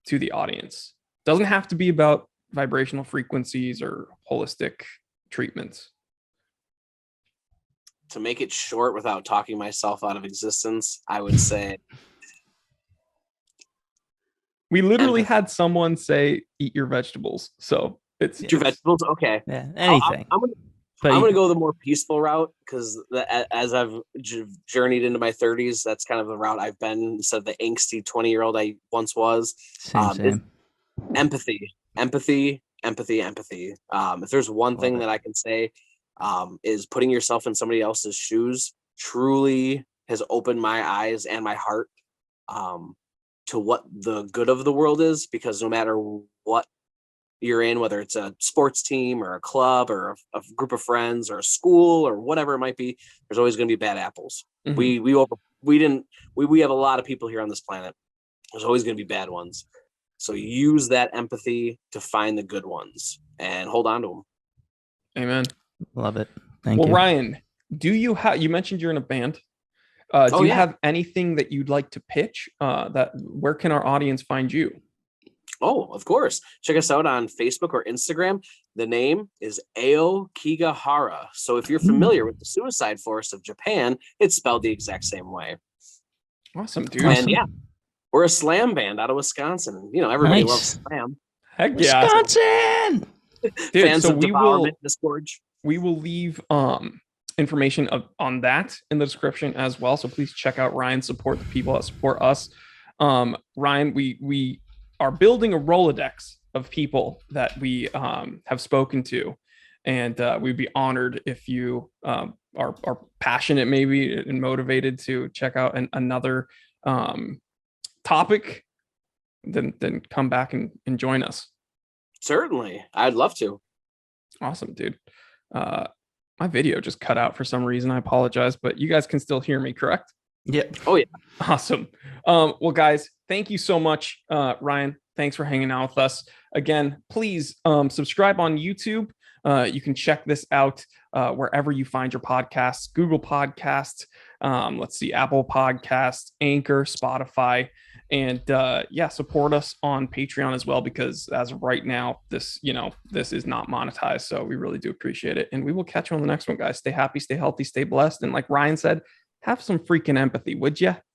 [SPEAKER 1] to the audience? Doesn't have to be about vibrational frequencies or holistic treatments.
[SPEAKER 2] To make it short without talking myself out of existence, I would say,
[SPEAKER 1] we literally had someone say, eat your vegetables. So
[SPEAKER 2] eat your vegetables. Okay.
[SPEAKER 3] Yeah. Anything.
[SPEAKER 2] I'm going to go the more peaceful route, because as I've journeyed into my 30s, that's kind of the route I've been, instead of the angsty 20-year-old I once was.
[SPEAKER 3] Same.
[SPEAKER 2] Empathy. If there's one thing that I can say, is putting yourself in somebody else's shoes truly has opened my eyes and my heart to what the good of the world is, because no matter what you're in, whether it's a sports team or a club or a group of friends or a school or whatever it might be, there's always going to be bad apples. Mm-hmm. We have a lot of people here on this planet. There's always going to be bad ones. So use that empathy to find the good ones and hold on to them.
[SPEAKER 1] Amen.
[SPEAKER 3] Love it. Thank you.
[SPEAKER 1] Well, Ryan, you mentioned you're in a band. Do you have anything that you'd like to pitch? Where can our audience find you?
[SPEAKER 2] Oh, of course. Check us out on Facebook or Instagram. The name is Aokigahara. So if you're familiar with the Suicide Forest of Japan, it's spelled the exact same way.
[SPEAKER 1] Awesome, dude.
[SPEAKER 2] And yeah, we're a slam band out of Wisconsin. You know, everybody loves slam.
[SPEAKER 1] Heck yeah.
[SPEAKER 3] Wisconsin!
[SPEAKER 2] Dude, fans of Devourment, Disgorge.
[SPEAKER 1] We will leave information on that in the description as well. So please check out Ryan, support the people that support us. Ryan, we are building a Rolodex of people that we have spoken to, and we'd be honored if you are passionate maybe and motivated to check out another topic, then come back and join us.
[SPEAKER 2] Certainly. I'd love to.
[SPEAKER 1] Awesome, dude. My video just cut out for some reason. I apologize, but you guys can still hear me, correct?
[SPEAKER 3] Yeah.
[SPEAKER 2] Oh, yeah.
[SPEAKER 1] Awesome. Well, guys, thank you so much. Ryan, thanks for hanging out with us. Again, please subscribe on YouTube. You can check this out wherever you find your podcasts, Google Podcasts, Apple Podcasts, Anchor, Spotify. And support us on Patreon as well, because as of right now, this is not monetized. So we really do appreciate it. And we will catch you on the next one, guys. Stay happy, stay healthy, stay blessed. And like Ryan said, have some freaking empathy, would you?